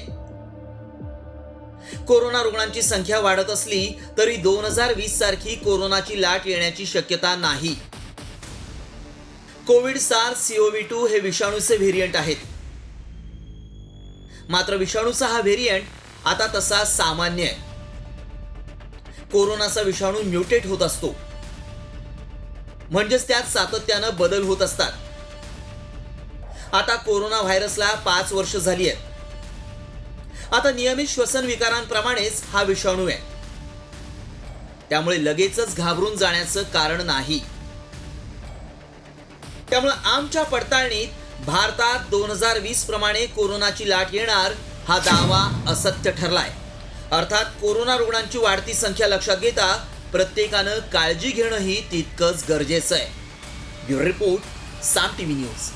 कोरोना रुग्णांची संख्या वाढत असली तरी 2020 सारखी कोरोनाची लाट येण्याची शक्यता नाही. कोविड SARS-CoV-2 हे विषाणूचे व्हेरियंट आहेत. मात्र विषाणूचा हा व्हेरियंट आता तसा सामान्य आहे. कोरोनाचा विषाणू म्युटेट होत असतो, म्हणजेच त्यात सातत्यानं बदल होत असतात. आता कोरोना व्हायरसला 5 वर्ष झाली आहेत. आता नियमित श्वसन विकारांप्रमाणेच हा विषाणू आहे. त्यामुळे लगेचच घाबरून जाण्याचं कारण नाही. त्यामुळे आमच्या पडताळणीत भारतात 2020 प्रमाणे कोरोनाची लाट येणार हा दावा असत्य ठरलाय. अर्थात कोरोना रुग्णांची वाढती संख्या लक्षात घेता प्रत्येकानं काळजी घेणंही तितकंच गरजेचं आहे. ब्युरो रिपोर्ट, साम टीव्ही न्यूज.